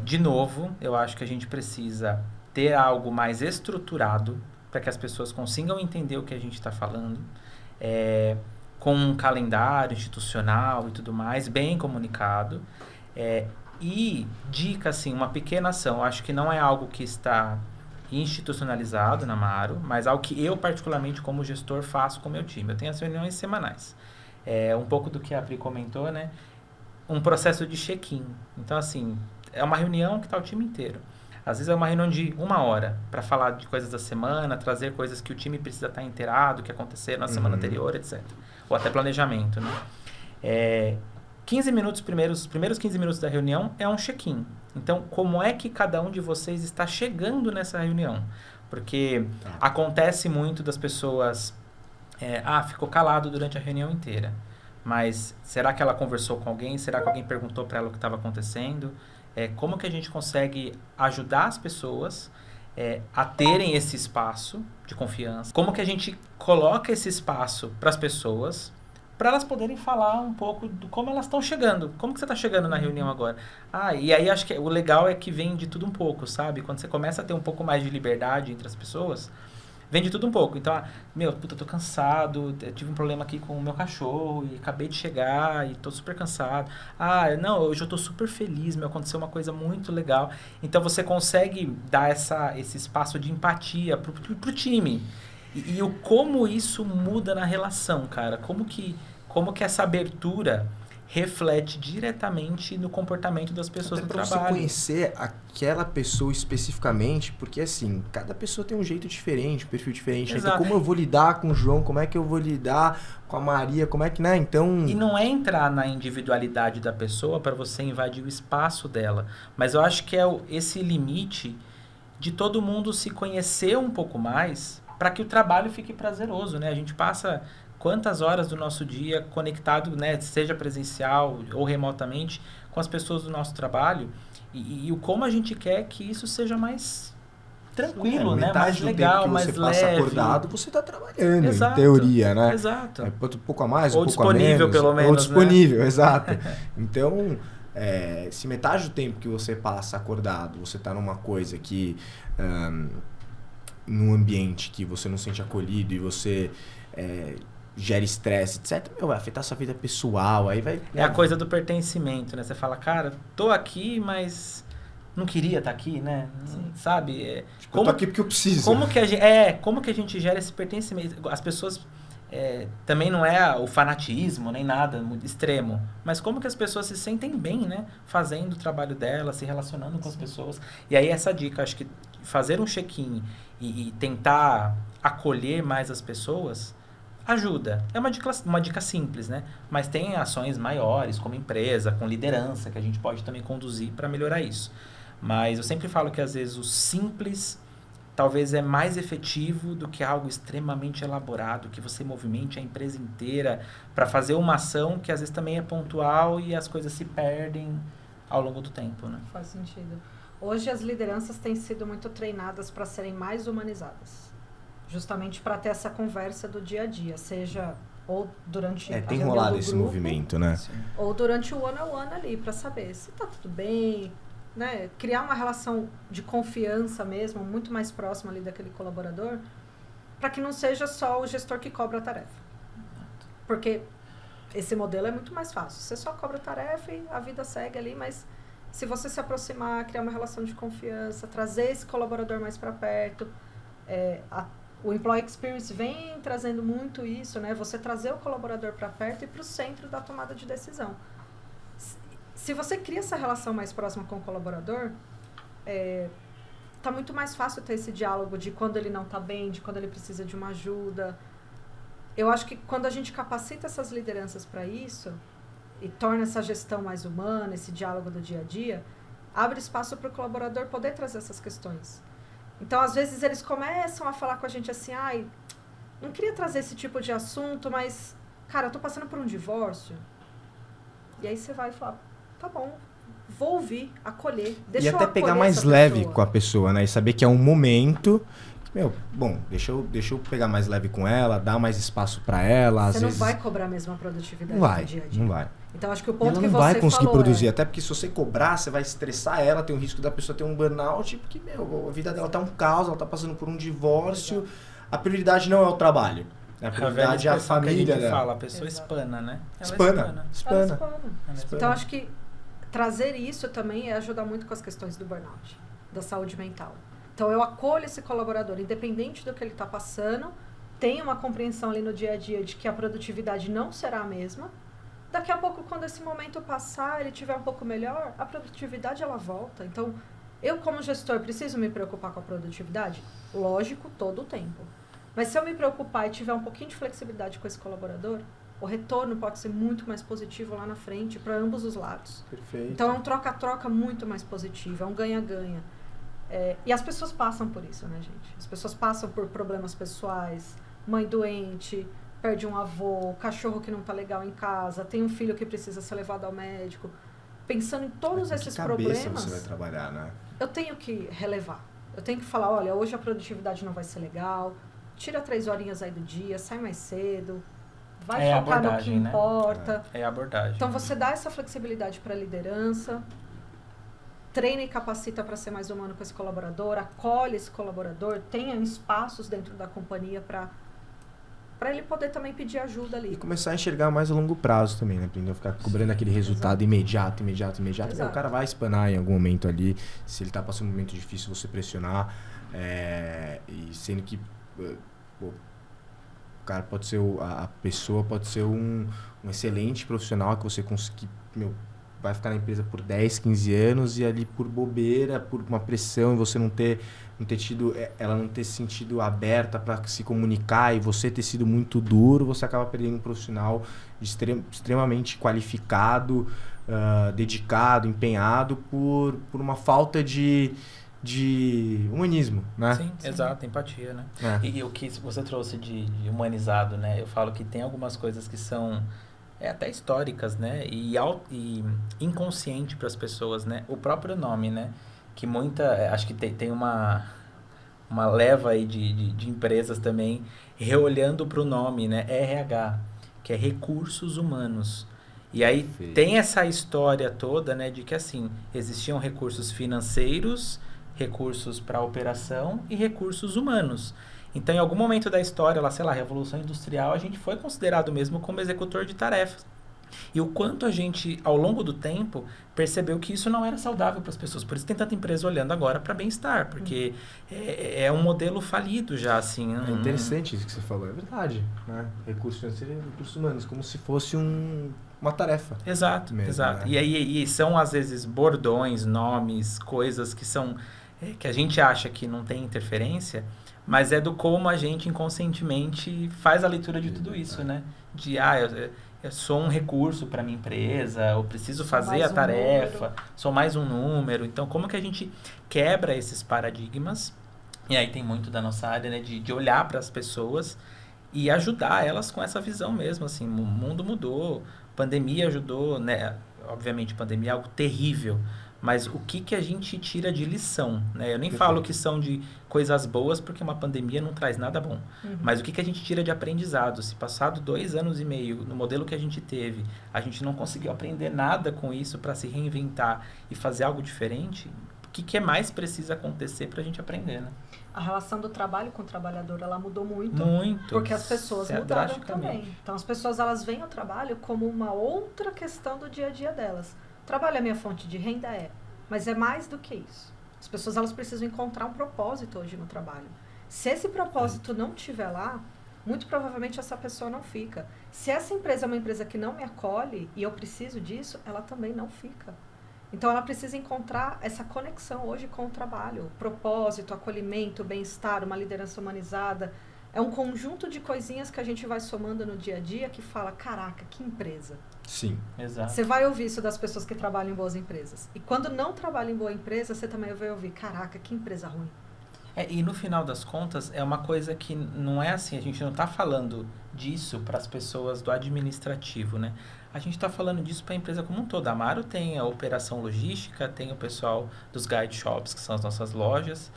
de novo, eu acho que a gente precisa ter algo mais estruturado para que as pessoas consigam entender o que a gente está falando. Com um calendário institucional e tudo mais, bem comunicado. E dica, assim, uma pequena ação. Eu acho que não é algo que está institucionalizado na Maro, mas algo que eu, particularmente, como gestor, faço com o meu time. Eu tenho as reuniões semanais. Um pouco do que a Pri comentou, né? Um processo de check-in. Então, assim, é uma reunião que está o time inteiro. Às vezes é uma reunião de 1 hora para falar de coisas da semana, trazer coisas que o time precisa estar inteirado, que aconteceram na semana anterior, etc. Ou até planejamento, né? 15 minutos, os primeiros 15 minutos da reunião é um check-in. Então, como é que cada um de vocês está chegando nessa reunião? Porque acontece muito das pessoas... ficou calado durante a reunião inteira. Mas será que ela conversou com alguém? Será que alguém perguntou para ela o que estava acontecendo? Como que a gente consegue ajudar as pessoas a terem esse espaço de confiança? Como que a gente coloca esse espaço para as pessoas, para elas poderem falar um pouco de como elas estão chegando? Como que você está chegando na reunião agora? E aí acho que o legal é que vem de tudo um pouco, sabe? Quando você começa a ter um pouco mais de liberdade entre as pessoas, vem de tudo um pouco. Então, tô cansado, tive um problema aqui com o meu cachorro e acabei de chegar e tô super cansado. Hoje eu tô super feliz, aconteceu uma coisa muito legal. Então, você consegue dar esse espaço de empatia pro time. E como isso muda na relação, cara. Como que essa abertura reflete diretamente no comportamento das pessoas no trabalho. Para você conhecer aquela pessoa especificamente, porque assim, cada pessoa tem um jeito diferente, um perfil diferente. Exato. Então, como eu vou lidar com o João, como é que eu vou lidar com a Maria, como é que, né? Então... E não é entrar na individualidade da pessoa para você invadir o espaço dela, mas eu acho que é esse limite de todo mundo se conhecer um pouco mais para que o trabalho fique prazeroso, né? A gente passa... Quantas horas do nosso dia conectado, né, seja presencial ou remotamente, com as pessoas do nosso trabalho e como a gente quer que isso seja mais tranquilo, né, mais legal, mais leve. Você passa acordado, você está trabalhando, exato, em teoria, né? Exato. Um pouco a mais, ou um pouco a menos. Ou disponível, pelo menos, ou disponível, né? Exato. Então, se metade do tempo que você passa acordado, você está numa coisa que... num ambiente que você não se sente acolhido e você gera estresse, etc., vai afetar sua vida pessoal, aí vai... É a coisa do pertencimento, né? Você fala, cara, tô aqui, mas não queria estar aqui, né? Sabe? Tipo, eu tô aqui porque eu preciso. Como que a gente gera esse pertencimento? As pessoas... também não é o fanatismo, nem nada muito extremo, mas como que as pessoas se sentem bem, né? Fazendo o trabalho delas, se relacionando com as pessoas. E aí essa dica, acho que fazer um check-in e tentar acolher mais as pessoas ajuda. É uma dica simples, né? Mas tem ações maiores, como empresa, com liderança, que a gente pode também conduzir para melhorar isso. Mas eu sempre falo que às vezes o simples talvez é mais efetivo do que algo extremamente elaborado, que você movimente a empresa inteira para fazer uma ação que às vezes também é pontual e as coisas se perdem ao longo do tempo, né? Faz sentido. Hoje as lideranças têm sido muito treinadas para serem mais humanizadas. Justamente para ter essa conversa do dia a dia, seja ou durante a tem reunião rolado do esse grupo, movimento, né? Sim. ou durante o one-on-one ali, para saber se tá tudo bem, né? Criar uma relação de confiança mesmo, muito mais próxima ali daquele colaborador, para que não seja só o gestor que cobra a tarefa. Porque esse modelo é muito mais fácil. Você só cobra a tarefa e a vida segue ali, mas se você se aproximar, criar uma relação de confiança, trazer esse colaborador mais para perto, o Employee Experience vem trazendo muito isso, né? Você trazer o colaborador para perto e para o centro da tomada de decisão. Se você cria essa relação mais próxima com o colaborador, tá muito mais fácil ter esse diálogo de quando ele não tá bem, de quando ele precisa de uma ajuda. Eu acho que quando a gente capacita essas lideranças para isso e torna essa gestão mais humana, esse diálogo do dia a dia, abre espaço para o colaborador poder trazer essas questões. Então, às vezes, eles começam a falar com a gente assim, não queria trazer esse tipo de assunto, mas, cara, eu tô passando por um divórcio. E aí você vai falar, tá bom, vou ouvir, acolher, deixa eu até pegar acolher mais essa leve pessoa. com a pessoa, né? E saber que é um momento... deixa eu pegar mais leve com ela, dar mais espaço pra ela. Você às não vezes... vai cobrar a mesma produtividade Não vai, no dia a dia. não vai. Então, acho que o E ponto ela que não você vai conseguir falou produzir, até porque se você cobrar, você vai estressar ela, tem o risco da pessoa ter um burnout, porque, a vida dela tá um caos, ela tá passando por um divórcio. Exato. A prioridade não é o trabalho. A prioridade é a família que a gente dela. fala, a pessoa espana, né? Espana. Então, acho que trazer isso também ajuda muito com as questões do burnout, da saúde mental. Então, eu acolho esse colaborador, independente do que ele está passando, tenho uma compreensão ali no dia a dia de que a produtividade não será a mesma. Daqui a pouco, quando esse momento passar, ele estiver um pouco melhor, a produtividade ela volta. Então, eu como gestor preciso me preocupar com a produtividade? Lógico, todo o tempo. Mas se eu me preocupar e tiver um pouquinho de flexibilidade com esse colaborador, o retorno pode ser muito mais positivo lá na frente para ambos os lados. Perfeito. Então, é um troca-troca muito mais positivo, é um ganha-ganha. E as pessoas passam por isso, né, gente? As pessoas passam por problemas pessoais, mãe doente, perde um avô, cachorro que não tá legal em casa, tem um filho que precisa ser levado ao médico. Pensando em todos esses problemas, você vai trabalhar, né? Eu tenho que relevar. Eu tenho que falar, olha, hoje a produtividade não vai ser legal, tira 3 horinhas aí do dia, sai mais cedo, vai focar no que importa. É a abordagem. Então, você dá essa flexibilidade para a liderança, treina e capacita para ser mais humano com esse colaborador, acolhe esse colaborador, tenha espaços dentro da companhia para ele poder também pedir ajuda ali. E começar a enxergar mais a longo prazo também, né? Pra não ficar cobrando aquele resultado imediato. O cara vai espanar em algum momento ali. Se ele tá passando um momento difícil, você pressionar. E sendo que o cara pode ser... A pessoa pode ser um excelente profissional que você conseguir... vai ficar na empresa por 10, 15 anos e ali por bobeira, por uma pressão, e você não ter tido, ela não ter se sentido aberta para se comunicar e você ter sido muito duro, você acaba perdendo um profissional extremamente qualificado, dedicado, empenhado por uma falta de humanismo, né? Sim, exato, empatia, né? E o que você trouxe de humanizado, né? Eu falo que tem algumas coisas que são até históricas, né? E inconsciente para as pessoas, né? O próprio nome, né? Que acho que tem uma leva aí de empresas também reolhando para o nome, né? RH, que é Recursos Humanos. E aí tem essa história toda, né? De que, assim, existiam recursos financeiros, recursos para operação e recursos humanos. Então, em algum momento da história, lá, sei lá, Revolução Industrial, a gente foi considerado mesmo como executor de tarefas. E o quanto a gente, ao longo do tempo, percebeu que isso não era saudável para as pessoas. Por isso tem tanta empresa olhando agora para bem-estar, porque é um modelo falido já, assim. É interessante isso que você falou, é verdade. Né? Recursos financeiros e recursos humanos, como se fosse uma tarefa. Exato, mesmo, exato. Né? E são, às vezes, bordões, nomes, coisas que são que a gente acha que não tem interferência, mas é do como a gente inconscientemente faz a leitura de tudo isso, né? De, eu sou um recurso para minha empresa, eu preciso fazer a tarefa, sou mais um número. Então, como que a gente quebra esses paradigmas? E aí tem muito da nossa área, né? De olhar para as pessoas e ajudar elas com essa visão mesmo, assim. O mundo mudou, pandemia ajudou, né? Obviamente, pandemia é algo terrível, mas o que a gente tira de lição, né? Eu nem falo que são de coisas boas, porque uma pandemia não traz nada bom. Mas o que a gente tira de aprendizado? Se passado 2 anos e meio, no modelo que a gente teve, a gente não conseguiu aprender nada com isso para se reinventar e fazer algo diferente, o que é mais precisa acontecer para a gente aprender, né? A relação do trabalho com o trabalhador, ela mudou muito. Muito. Porque as pessoas mudaram também. Então, as pessoas, elas veem o trabalho como uma outra questão do dia a dia delas. Trabalho é minha fonte de renda? Mas é mais do que isso. As pessoas, elas precisam encontrar um propósito hoje no trabalho. Se esse propósito não estiver lá, muito provavelmente essa pessoa não fica. Se essa empresa é uma empresa que não me acolhe e eu preciso disso, ela também não fica. Então, ela precisa encontrar essa conexão hoje com o trabalho. Propósito, acolhimento, bem-estar, uma liderança humanizada. É um conjunto de coisinhas que a gente vai somando no dia a dia que fala, caraca, que empresa. Sim. Exato. Você vai ouvir isso das pessoas que trabalham em boas empresas. E quando não trabalha em boa empresa, você também vai ouvir, caraca, que empresa ruim. E no final das contas, é uma coisa que não é assim, a gente não está falando disso para as pessoas do administrativo, né? A gente está falando disso para a empresa como um todo. A Amaro tem a operação logística, tem o pessoal dos guide shops, que são as nossas lojas,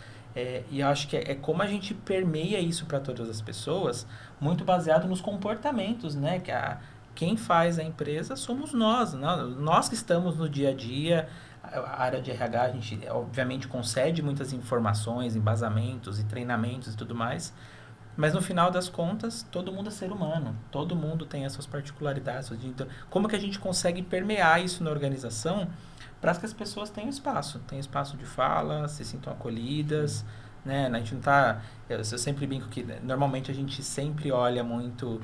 e eu acho que é como a gente permeia isso para todas as pessoas, muito baseado nos comportamentos, né? Que quem faz a empresa somos nós, né? Nós que estamos no dia a dia. A área de RH, a gente obviamente concede muitas informações, embasamentos e treinamentos e tudo mais, mas no final das contas, todo mundo é ser humano, todo mundo tem as suas particularidades. Então, como que a gente consegue permear isso na organização para que as pessoas tenham espaço de fala, se sintam acolhidas, né? A gente não tá, eu sempre brinco que normalmente a gente sempre olha muito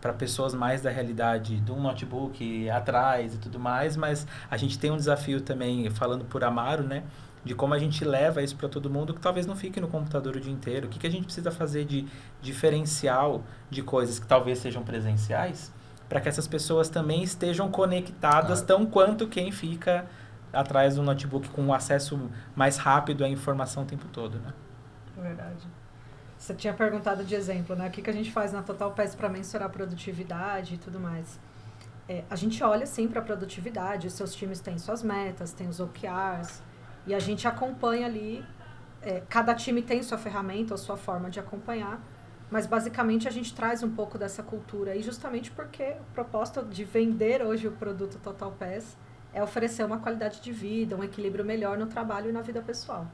para pessoas mais da realidade de um notebook atrás e tudo mais, mas a gente tem um desafio também, falando por Amaro, né? De como a gente leva isso para todo mundo que talvez não fique no computador o dia inteiro. O que a gente precisa fazer de diferencial de coisas que talvez sejam presenciais para que essas pessoas também estejam conectadas tão quanto quem fica atrás do notebook com um acesso mais rápido à informação o tempo todo, né? Verdade. Você tinha perguntado de exemplo, né? O que a gente faz na Total Pass para mensurar a produtividade e tudo mais. A gente olha, sim, para a produtividade. Os seus times têm suas metas, têm os OKRs. E a gente acompanha ali. Cada time tem sua ferramenta ou sua forma de acompanhar. Mas, basicamente, a gente traz um pouco dessa cultura aí, justamente porque a proposta de vender hoje o produto Total Pass é oferecer uma qualidade de vida, um equilíbrio melhor no trabalho e na vida pessoal.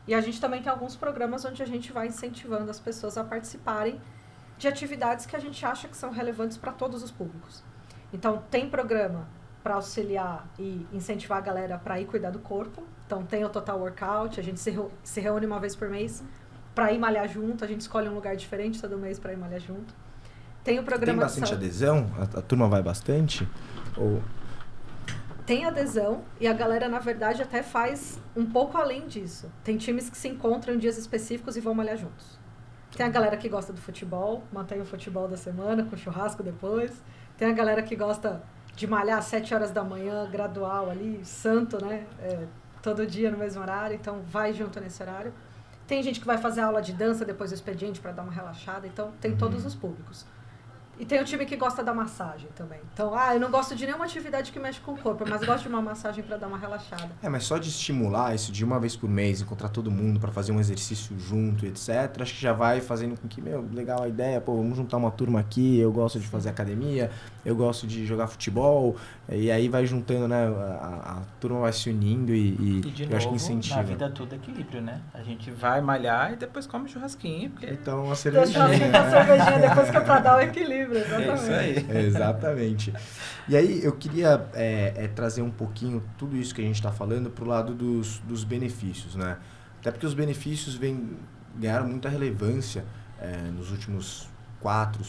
E a gente também tem alguns programas onde a gente vai incentivando as pessoas a participarem de atividades que a gente acha que são relevantes para todos os públicos. Então, tem programa para auxiliar e incentivar a galera para ir cuidar do corpo. Então, tem o Total Workout, a gente se reúne uma vez por mês para ir malhar junto, a gente escolhe um lugar diferente todo mês para ir malhar junto. Tem o programa Tem bastante adesão? A turma vai bastante? Ou... Tem adesão e a galera, na verdade, até faz um pouco além disso. Tem times que se encontram em dias específicos e vão malhar juntos. Tem a galera que gosta do futebol, mantém o futebol da semana com churrasco depois. Tem a galera que gosta de malhar às 7 horas da manhã, gradual ali, santo, né? Todo dia no mesmo horário, então vai junto nesse horário. Tem gente que vai fazer aula de dança depois do expediente para dar uma relaxada, então tem todos os públicos. E tem o time que gosta da massagem também. Então, eu não gosto de nenhuma atividade que mexe com o corpo, mas gosto de uma massagem para dar uma relaxada. Mas só de estimular isso de uma vez por mês, encontrar todo mundo para fazer um exercício junto, etc. Acho que já vai fazendo com que, legal a ideia, vamos juntar uma turma aqui, eu gosto de fazer academia, eu gosto de jogar futebol, e aí vai juntando, né, a turma vai se unindo e de eu novo, acho que incentiva. Na vida tudo é equilíbrio, né? A gente vai malhar e depois come churrasquinho, porque... Então, a cervejinha. A cervejinha depois que é para dar o equilíbrio, exatamente. É isso aí. Exatamente. E aí eu queria trazer um pouquinho tudo isso que a gente está falando para o lado dos benefícios, né? Até porque os benefícios ganharam muita relevância nos últimos 4,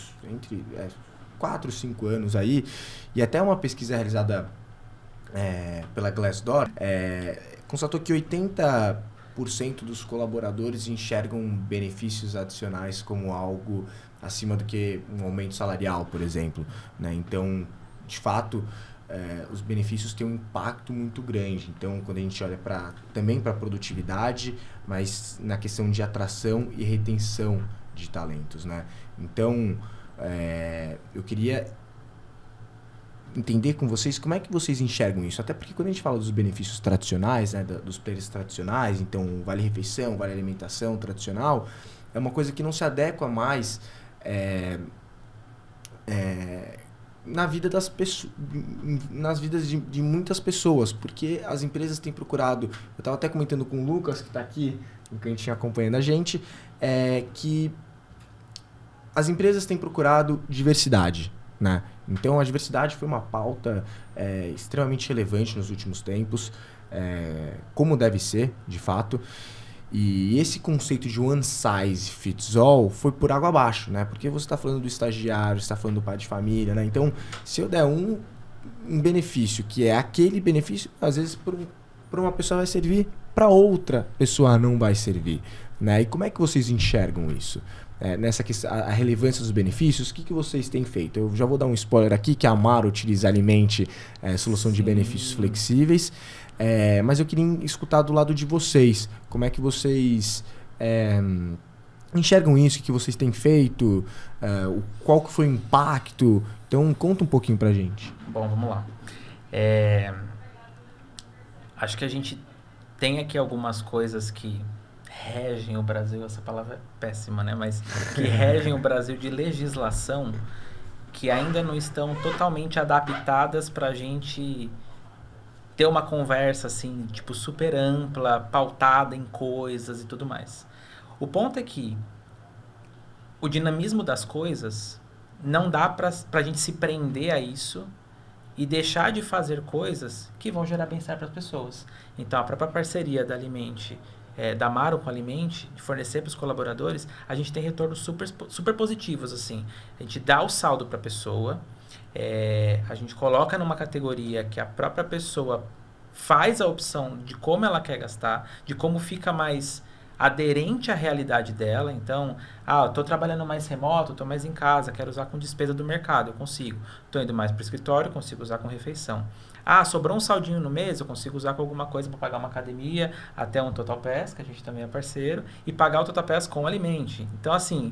5 anos aí. E até uma pesquisa realizada pela Glassdoor constatou que 80% dos colaboradores enxergam benefícios adicionais como algo acima do que um aumento salarial, por exemplo, né? Então, de fato, os benefícios têm um impacto muito grande. Então, quando a gente olha também para a produtividade, mas na questão de atração e retenção de talentos, né? Então, eu queria entender com vocês como é que vocês enxergam isso. Até porque quando a gente fala dos benefícios tradicionais, né, dos players tradicionais, então vale refeição, vale alimentação tradicional, é uma coisa que não se adequa mais na vida das pessoas, nas vidas de muitas pessoas, porque as empresas têm procurado, eu estava até comentando com o Lucas, que está aqui, o cantinho acompanhando a gente, que as empresas têm procurado diversidade, né? Então, a diversidade foi uma pauta extremamente relevante nos últimos tempos, como deve ser, de fato. E esse conceito de one size fits all foi por água abaixo, né? Porque você está falando do estagiário, você está falando do pai de família, né? Então, se eu der um benefício que é aquele benefício, às vezes para uma pessoa vai servir, para outra pessoa não vai servir, né? E como é que vocês enxergam isso? Nessa questão, a relevância dos benefícios, o que vocês têm feito? Eu já vou dar um spoiler aqui, que a Amaro utiliza Alimente, solução de benefícios flexíveis, mas eu queria escutar do lado de vocês, como é que vocês enxergam isso, o que vocês têm feito, qual que foi o impacto, então conta um pouquinho pra gente. Bom, vamos lá. Acho que a gente tem aqui algumas coisas que regem o Brasil, essa palavra é péssima, né? Mas que regem o Brasil de legislação que ainda não estão totalmente adaptadas para a gente ter uma conversa assim, tipo, super ampla, pautada em coisas e tudo mais. O ponto é que o dinamismo das coisas não dá para a gente se prender a isso e deixar de fazer coisas que vão gerar bem-estar para as pessoas. Então, a própria parceria da Alimente, da Amaro com a Alimente, de fornecer para os colaboradores, a gente tem retornos super positivos, assim. A gente dá o saldo para a pessoa, a gente coloca numa categoria que a própria pessoa faz a opção de como ela quer gastar, de como fica mais aderente à realidade dela. Então, eu estou trabalhando mais remoto, estou mais em casa, quero usar com despesa do mercado, eu consigo. Estou indo mais para o escritório, consigo usar com refeição. Sobrou um saldinho no mês, eu consigo usar com alguma coisa para pagar uma academia, até um Total Pass, que a gente também é parceiro, e pagar o Total Pass com Alimente. Então, assim,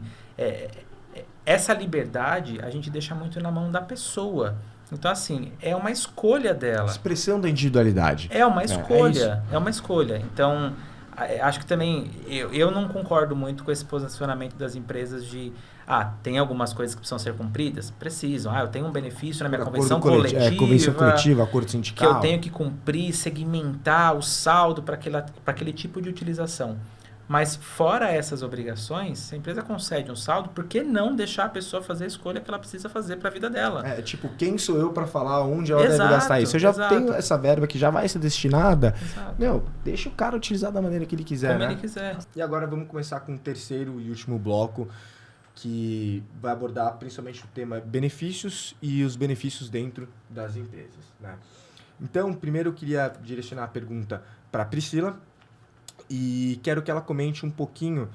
essa liberdade a gente deixa muito na mão da pessoa. Então, assim, é uma escolha dela. Expressão da individualidade. É uma escolha, é uma escolha. Então, acho que também, eu não concordo muito com esse posicionamento das empresas de tem algumas coisas que precisam ser cumpridas? Precisam. Eu tenho um benefício na minha convenção coletiva. Convenção coletiva, acordo sindical. Que eu tenho que cumprir, segmentar o saldo para aquele tipo de utilização. Mas fora essas obrigações, se a empresa concede um saldo, por que não deixar a pessoa fazer a escolha que ela precisa fazer para a vida dela? Tipo, quem sou eu para falar onde ela deve gastar isso? Eu já tenho essa verba que já vai ser destinada. Deixa o cara utilizar da maneira que ele quiser, Como ele quiser. E agora vamos começar com o terceiro e último bloco, que vai abordar principalmente o tema benefícios e os benefícios dentro das empresas, né? Então, primeiro eu queria direcionar a pergunta para a Priscila, e quero que ela comente um pouquinho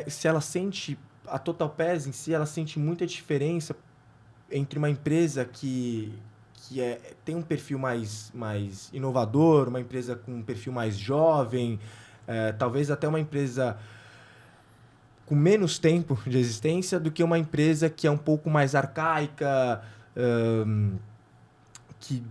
se ela sente, a Total Pass em si, ela sente muita diferença entre uma empresa que tem um perfil mais inovador, uma empresa com um perfil mais jovem, talvez até uma empresa com menos tempo de existência do que uma empresa que é um pouco mais arcaica, que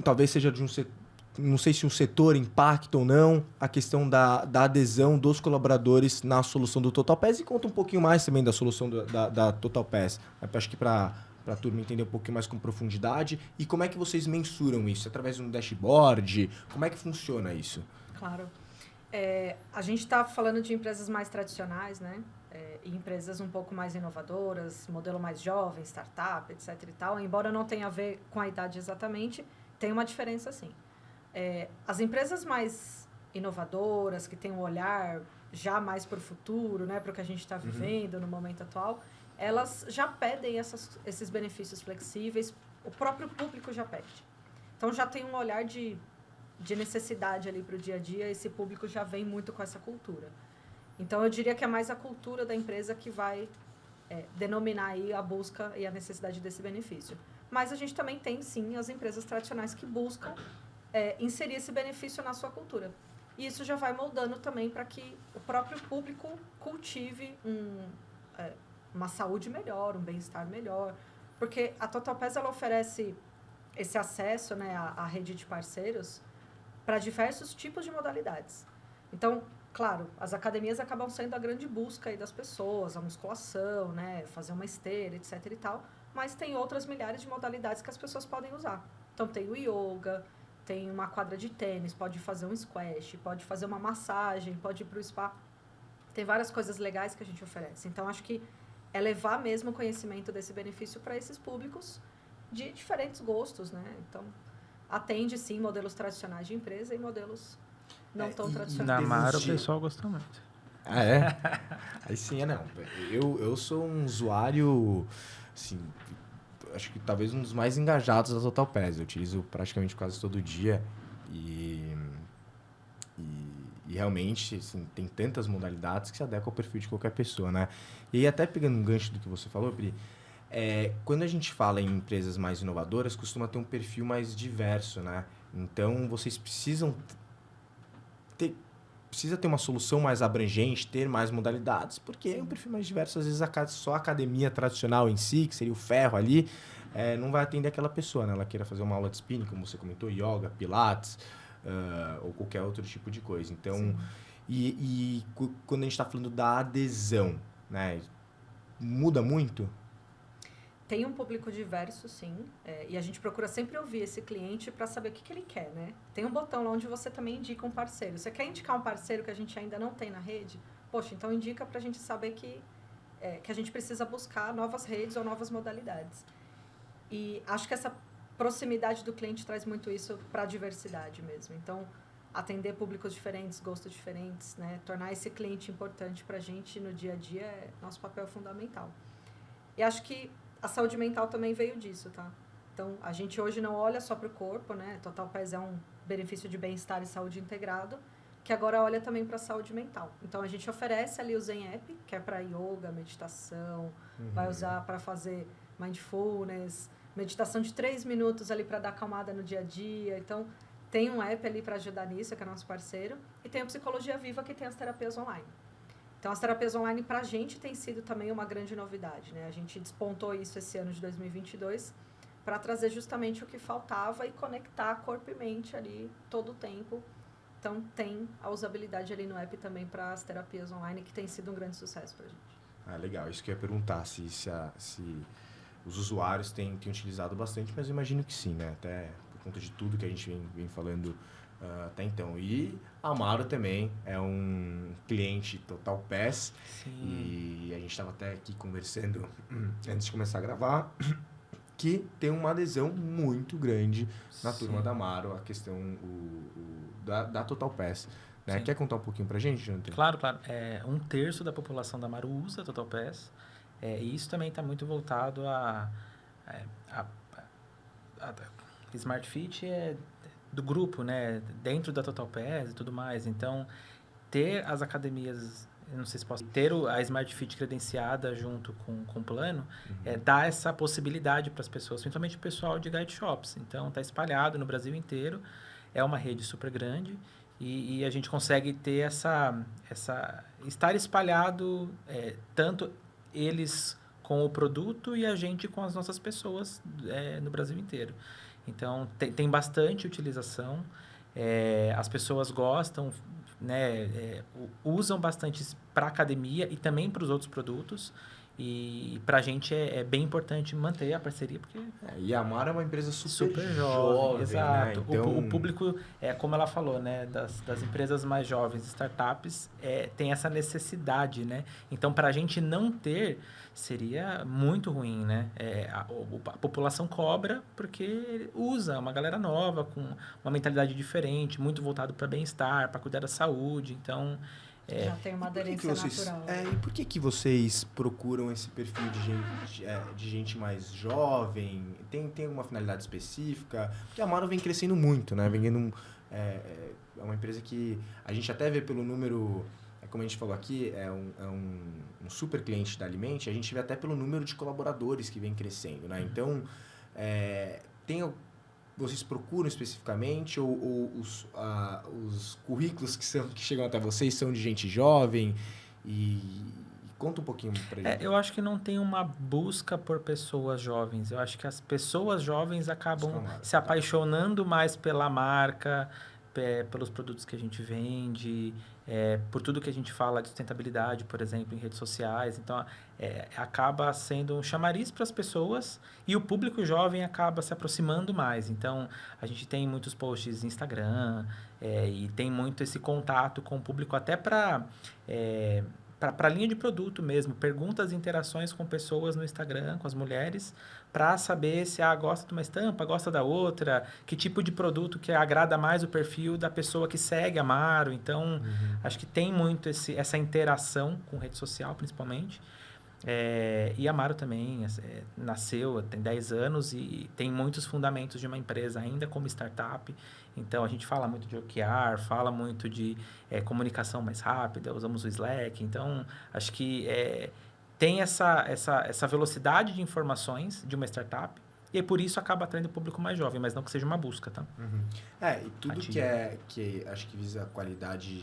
talvez seja de um setor, não sei se um setor impacta ou não a questão da adesão dos colaboradores na solução do TotalPass, e conta um pouquinho mais também da solução da TotalPass. Acho que para a turma entender um pouquinho mais com profundidade. E como é que vocês mensuram isso? Através de um dashboard? Como é que funciona isso? Claro. A gente está falando de empresas mais tradicionais, né? E empresas um pouco mais inovadoras, modelo mais jovem, startup, etc. e tal. Embora não tenha a ver com a idade exatamente, tem uma diferença sim. As empresas mais inovadoras, que têm um olhar já mais para o futuro, né? Para o que a gente está vivendo no momento atual, elas já pedem esses benefícios flexíveis, o próprio público já pede. Então, já tem um olhar de necessidade ali para o dia a dia, esse público já vem muito com essa cultura. Então, eu diria que é mais a cultura da empresa que vai denominar aí a busca e a necessidade desse benefício. Mas a gente também tem, sim, as empresas tradicionais que buscam inserir esse benefício na sua cultura. E isso já vai moldando também para que o próprio público cultive uma saúde melhor, um bem-estar melhor. Porque a TotalPass, ela oferece esse acesso, né, à rede de parceiros para diversos tipos de modalidades. Então, claro, as academias acabam sendo a grande busca aí das pessoas, a musculação, né, fazer uma esteira, etc. e tal, mas tem outras milhares de modalidades que as pessoas podem usar. Então, tem o yoga, tem uma quadra de tênis, pode fazer um squash, pode fazer uma massagem, pode ir para o spa. Tem várias coisas legais que a gente oferece. Então, acho que é levar mesmo o conhecimento desse benefício para esses públicos de diferentes gostos, né? Então, atende, sim, modelos tradicionais de empresa e modelos não tão tradicionais. Na Amaro, o pessoal gostou muito. Ah, é? Aí sim, não. Eu sou um usuário, assim, acho que talvez um dos mais engajados da TotalPass. Eu utilizo praticamente quase todo dia e realmente, assim, tem tantas modalidades que se adequam ao perfil de qualquer pessoa, né? E aí, até pegando um gancho do que você falou, Pri, quando a gente fala em empresas mais inovadoras, costuma ter um perfil mais diverso, né? Então, vocês precisam ter uma solução mais abrangente, ter mais modalidades, porque é um perfil mais diverso. Às vezes, só a academia tradicional em si, que seria o ferro ali, não vai atender aquela pessoa, né? Ela queira fazer uma aula de spinning, como você comentou, yoga, pilates, ou qualquer outro tipo de coisa. Então, quando a gente está falando da adesão, né? Muda muito? Tem um público diverso, sim, e a gente procura sempre ouvir esse cliente para saber o que ele quer, né? Tem um botão lá onde você também indica um parceiro. Você quer indicar um parceiro que a gente ainda não tem na rede? Poxa, então indica para a gente saber que a gente precisa buscar novas redes ou novas modalidades. E acho que essa proximidade do cliente traz muito isso para a diversidade mesmo. Então, atender públicos diferentes, gostos diferentes, né? Tornar esse cliente importante para a gente no dia a dia é nosso papel fundamental. E acho que a saúde mental também veio disso, tá? Então, a gente hoje não olha só para o corpo, né? TotalPass é um benefício de bem-estar e saúde integrado, que agora olha também para a saúde mental. Então, a gente oferece ali o Zen App, que é para yoga, meditação, vai usar para fazer mindfulness, meditação de 3 minutos ali para dar acalmada no dia a dia. Então, tem um app ali para ajudar nisso, que é nosso parceiro. E tem a Psicologia Viva, que tem as terapias online. Então, as terapias online, para a gente, tem sido também uma grande novidade, né? A gente despontou isso esse ano de 2022 para trazer justamente o que faltava e conectar corpo e mente ali todo o tempo. Então, tem a usabilidade ali no app também para as terapias online, que tem sido um grande sucesso para a gente. Ah, legal. Isso que eu ia perguntar, se os usuários têm utilizado bastante, mas eu imagino que sim, né? Até por conta de tudo que a gente vem falando até então. E a Amaro também é um cliente TotalPass. E a gente estava até aqui conversando antes de começar a gravar, que tem uma adesão muito grande na turma da Amaro, a questão da TotalPass. Né? Quer contar um pouquinho pra gente, Jonathan? Claro. 1/3 da população da Amaro usa a TotalPass. E isso também está muito voltado a Smart Fit do grupo, né? Dentro da TotalPass e tudo mais. Então, ter as academias, eu não sei se posso ter a Smart Fit credenciada junto com o plano, dá essa possibilidade para as pessoas, principalmente o pessoal de guide shops. Então, está espalhado no Brasil inteiro. É uma rede super grande e a gente consegue ter estar espalhado, tanto eles com o produto e a gente com as nossas pessoas no Brasil inteiro. Então, tem bastante utilização, as pessoas gostam, né, usam bastante para academia e também para os outros produtos. E para a gente é bem importante manter a parceria, porque... E a Amaro é uma empresa super jovem, né? exato. Então... O público, como ela falou, né, das empresas mais jovens, startups, tem essa necessidade, né? Então, para a gente não ter, seria muito ruim, né? A população cobra porque usa uma galera nova, com uma mentalidade diferente, muito voltado para bem-estar, para cuidar da saúde. Então... Já tem uma aderência natural. E por que vocês procuram esse perfil de gente mais jovem? Tem alguma finalidade específica? Porque a Amaro vem crescendo muito, né? É uma empresa que a gente até vê pelo número, como a gente falou aqui, é um super cliente da Alimente, a gente vê até pelo número de colaboradores que vem crescendo, né? Então, vocês procuram especificamente ou os currículos que chegam até vocês são de gente jovem? E conta um pouquinho pra gente. Eu acho que não tem uma busca por pessoas jovens. Eu acho que as pessoas jovens acabam se apaixonando mais pela marca, pelos produtos que a gente vende, por tudo que a gente fala de sustentabilidade, por exemplo, em redes sociais. Então, acaba sendo um chamariz para as pessoas e o público jovem acaba se aproximando mais. Então, a gente tem muitos posts no Instagram e tem muito esse contato com o público até para a linha de produto mesmo, perguntas e interações com pessoas no Instagram, com as mulheres, para saber se gosta de uma estampa, gosta da outra, que tipo de produto que agrada mais o perfil da pessoa que segue a Amaro. Então, acho que tem muito essa interação com rede social, principalmente. E a Amaro também nasceu, tem 10 anos e tem muitos fundamentos de uma empresa ainda como startup. Então, a gente fala muito de OKR, fala muito de comunicação mais rápida, usamos o Slack. Então, acho que tem essa velocidade de informações de uma startup e por isso acaba atraindo o público mais jovem, mas não que seja uma busca, tá? E tudo que acho que visa a qualidade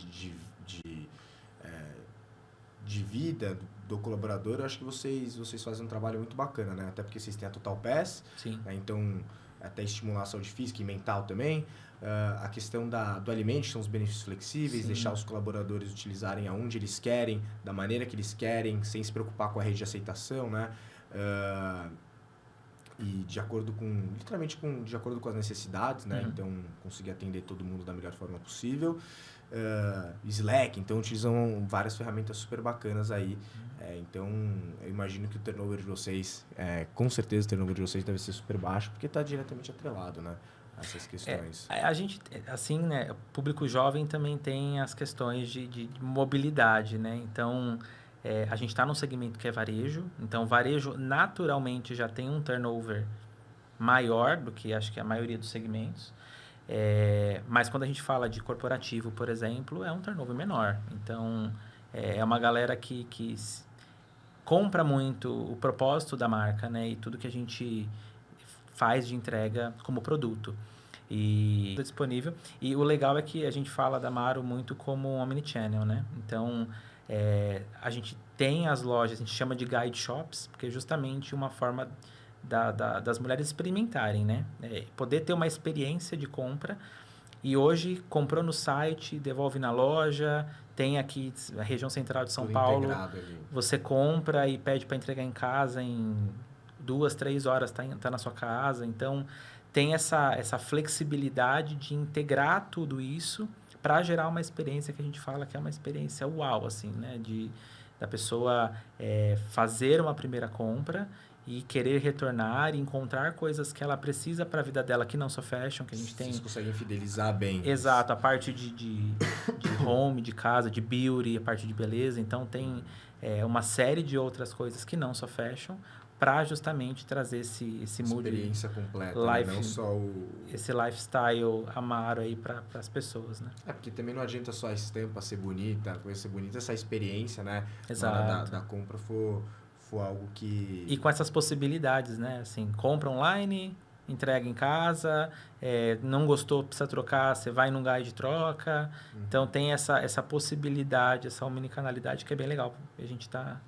de vida do colaborador, eu acho que vocês fazem um trabalho muito bacana, né? Até porque vocês têm a Total Pass, né? Então até estimular a saúde física e mental também. A questão do alimento, são os benefícios flexíveis, deixar os colaboradores utilizarem aonde eles querem, da maneira que eles querem, sem se preocupar com a rede de aceitação, né? E de acordo com as necessidades, né? Então, conseguir atender todo mundo da melhor forma possível. Slack, então utilizam várias ferramentas super bacanas aí. Então, eu imagino que o turnover de vocês, com certeza o turnover de vocês deve ser super baixo, porque está diretamente atrelado, né? Essas questões. A gente, assim, né? O público jovem também tem as questões de mobilidade, né? Então, a gente está num segmento que é varejo. Então, varejo naturalmente já tem um turnover maior do que acho que a maioria dos segmentos. Mas quando a gente fala de corporativo, por exemplo, é um turnover menor. Então, é uma galera que compra muito o propósito da marca, né? E tudo que a gente faz de entrega como produto. E é disponível. E o legal é que a gente fala da Amaro muito como um omnichannel, né? Então, a gente tem as lojas, a gente chama de guide shops, porque é justamente uma forma das mulheres experimentarem, né? Poder ter uma experiência de compra. E hoje, comprou no site, devolve na loja. Tem aqui a região central de São Paulo. Você compra e pede para entregar em casa em 2, 3 horas, tá na sua casa. Então, tem essa flexibilidade de integrar tudo isso para gerar uma experiência que a gente fala que é uma experiência uau, assim, né? Da pessoa fazer uma primeira compra e querer retornar e encontrar coisas que ela precisa para a vida dela que não só fashion, que a gente tem... Vocês conseguem fidelizar bem. Exato, a parte de home, de casa, de beauty, a parte de beleza. Então, tem uma série de outras coisas que não só fashion para justamente trazer esse mood... Experiência completa, life, né? Não só esse lifestyle Amaro aí para as pessoas, né? Porque também não adianta só a estampa ser bonita, a coisa ser bonita, essa experiência, né? Exato. Da compra for algo que... E com essas possibilidades, né? Assim, compra online, entrega em casa, não gostou, precisa trocar, você vai num guide de troca. Então, tem essa possibilidade, essa omnicanalidade que é bem legal. A gente está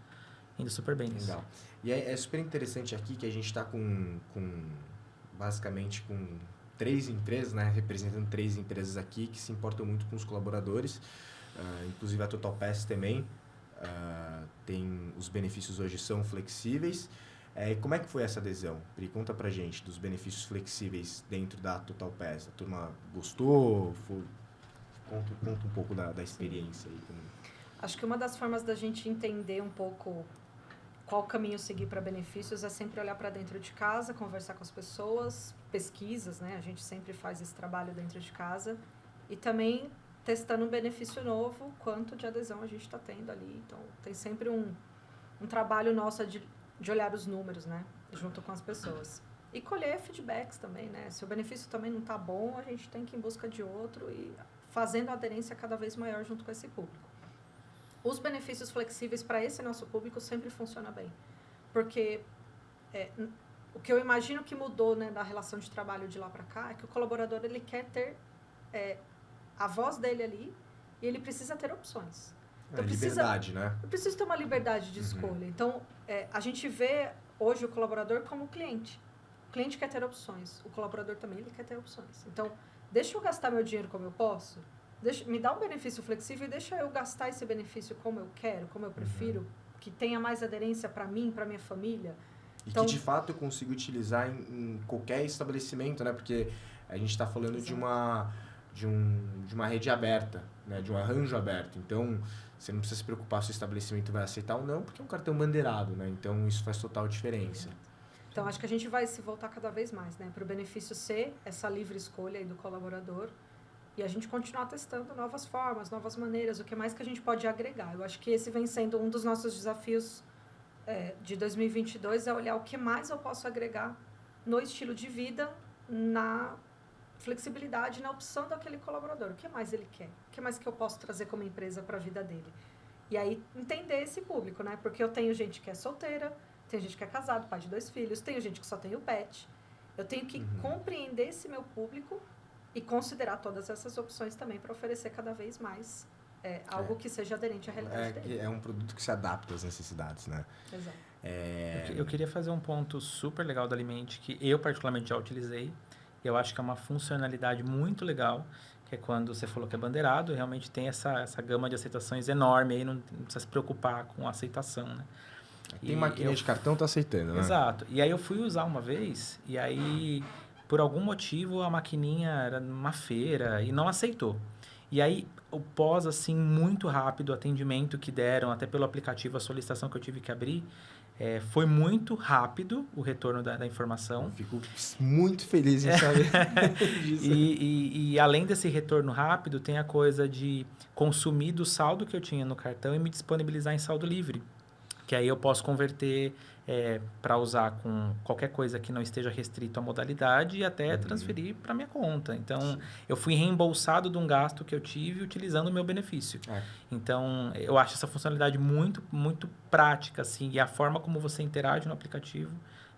indo super bem nisso. Legal. E é super interessante aqui que a gente está basicamente com 3 empresas, né? Representando 3 empresas aqui que se importam muito com os colaboradores. Inclusive a Total Pass também. Tem os benefícios hoje são flexíveis. Como é que foi essa adesão? Pri, conta pra gente dos benefícios flexíveis dentro da Total Pass. A turma gostou? Conta um pouco da experiência aí. Acho que uma das formas da gente entender um pouco qual caminho seguir para benefícios é sempre olhar para dentro de casa, conversar com as pessoas, pesquisas, né? A gente sempre faz esse trabalho dentro de casa e também testando um benefício novo, quanto de adesão a gente está tendo ali. Então, tem sempre um trabalho nosso de olhar os números, né? Junto com as pessoas. E colher feedbacks também, né? Se o benefício também não está bom, a gente tem que ir em busca de outro e fazendo a aderência cada vez maior junto com esse público. Os benefícios flexíveis para esse nosso público sempre funciona bem. Porque o que eu imagino que mudou, né, da relação de trabalho de lá para cá é que o colaborador ele quer ter a voz dele ali e ele precisa ter opções. Então, liberdade, né? Eu preciso ter uma liberdade de escolha. Então, a gente vê hoje o colaborador como cliente. O cliente quer ter opções. O colaborador também ele quer ter opções. Então, deixa eu gastar meu dinheiro como eu posso. Me dá um benefício flexível e deixa eu gastar esse benefício como eu quero, como eu prefiro, que tenha mais aderência para mim, para minha família. E então, que, de fato, eu consigo utilizar em qualquer estabelecimento, né? Porque a gente está falando de uma rede aberta, né? De um arranjo aberto. Então, você não precisa se preocupar se o estabelecimento vai aceitar ou não, porque é um cartão bandeirado, né? Então, isso faz total diferença. Então, acho que a gente vai se voltar cada vez mais, né? Para o benefício ser essa livre escolha aí do colaborador. E a gente continuar testando novas formas, novas maneiras, o que mais que a gente pode agregar. Eu acho que esse vem sendo um dos nossos desafios de 2022, é olhar o que mais eu posso agregar no estilo de vida, na flexibilidade, na opção daquele colaborador. O que mais ele quer? O que mais que eu posso trazer como empresa para a vida dele? E aí, entender esse público, né? Porque eu tenho gente que é solteira, tem gente que é casado, pai de 2 filhos, tenho gente que só tem o pet. Eu tenho que compreender esse meu público e considerar todas essas opções também para oferecer cada vez mais algo que seja aderente à realidade dele. É um produto que se adapta às necessidades, né? Exato. Eu queria fazer um ponto super legal da Alimente, que eu particularmente já utilizei. Eu acho que é uma funcionalidade muito legal, que é quando você falou que é bandeirado, realmente tem essa gama de aceitações enorme, aí não precisa se preocupar com a aceitação, né? Tem maquininha de cartão, tá aceitando, né? Exato. E aí eu fui usar uma vez, e aí, por algum motivo, a maquininha era numa feira e não aceitou. E aí, o pós, assim, muito rápido, o atendimento que deram, até pelo aplicativo, a solicitação que eu tive que abrir, foi muito rápido o retorno da informação. Eu fico muito feliz em saber disso. E além desse retorno rápido, tem a coisa de consumir do saldo que eu tinha no cartão e me disponibilizar em saldo livre. Que aí eu posso converter para usar com qualquer coisa que não esteja restrito à modalidade e até transferir para minha conta. Então, eu fui reembolsado de um gasto que eu tive utilizando o meu benefício. Então, eu acho essa funcionalidade muito, muito prática, assim, e a forma como você interage no aplicativo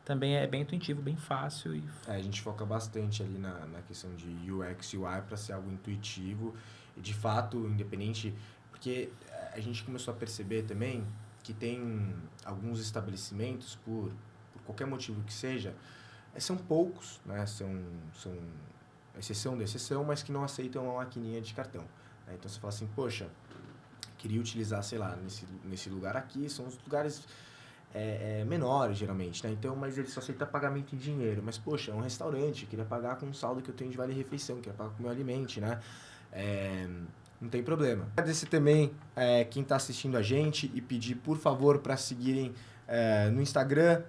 também é bem intuitivo, bem fácil. A gente foca bastante ali na questão de UX e UI para ser algo intuitivo e, de fato, independente... Porque a gente começou a perceber também que tem alguns estabelecimentos, por qualquer motivo que seja, são poucos, né? São exceção da exceção, mas que não aceitam uma maquininha de cartão. Né? Então, você fala assim, poxa, queria utilizar, sei lá, nesse lugar aqui, são os lugares menores, geralmente, né? Então, mas ele só aceita pagamento em dinheiro. Mas, poxa, é um restaurante, queria pagar com um saldo que eu tenho de vale-refeição, queria pagar com o meu alimento, né? Não tem problema. Agradecer também quem está assistindo a gente e pedir, por favor, para seguirem no Instagram,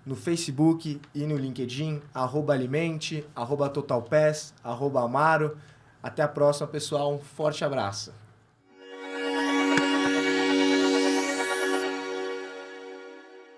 no Facebook e no LinkedIn, @alimente, @totalpass, @amaro. Até a próxima, pessoal. Um forte abraço.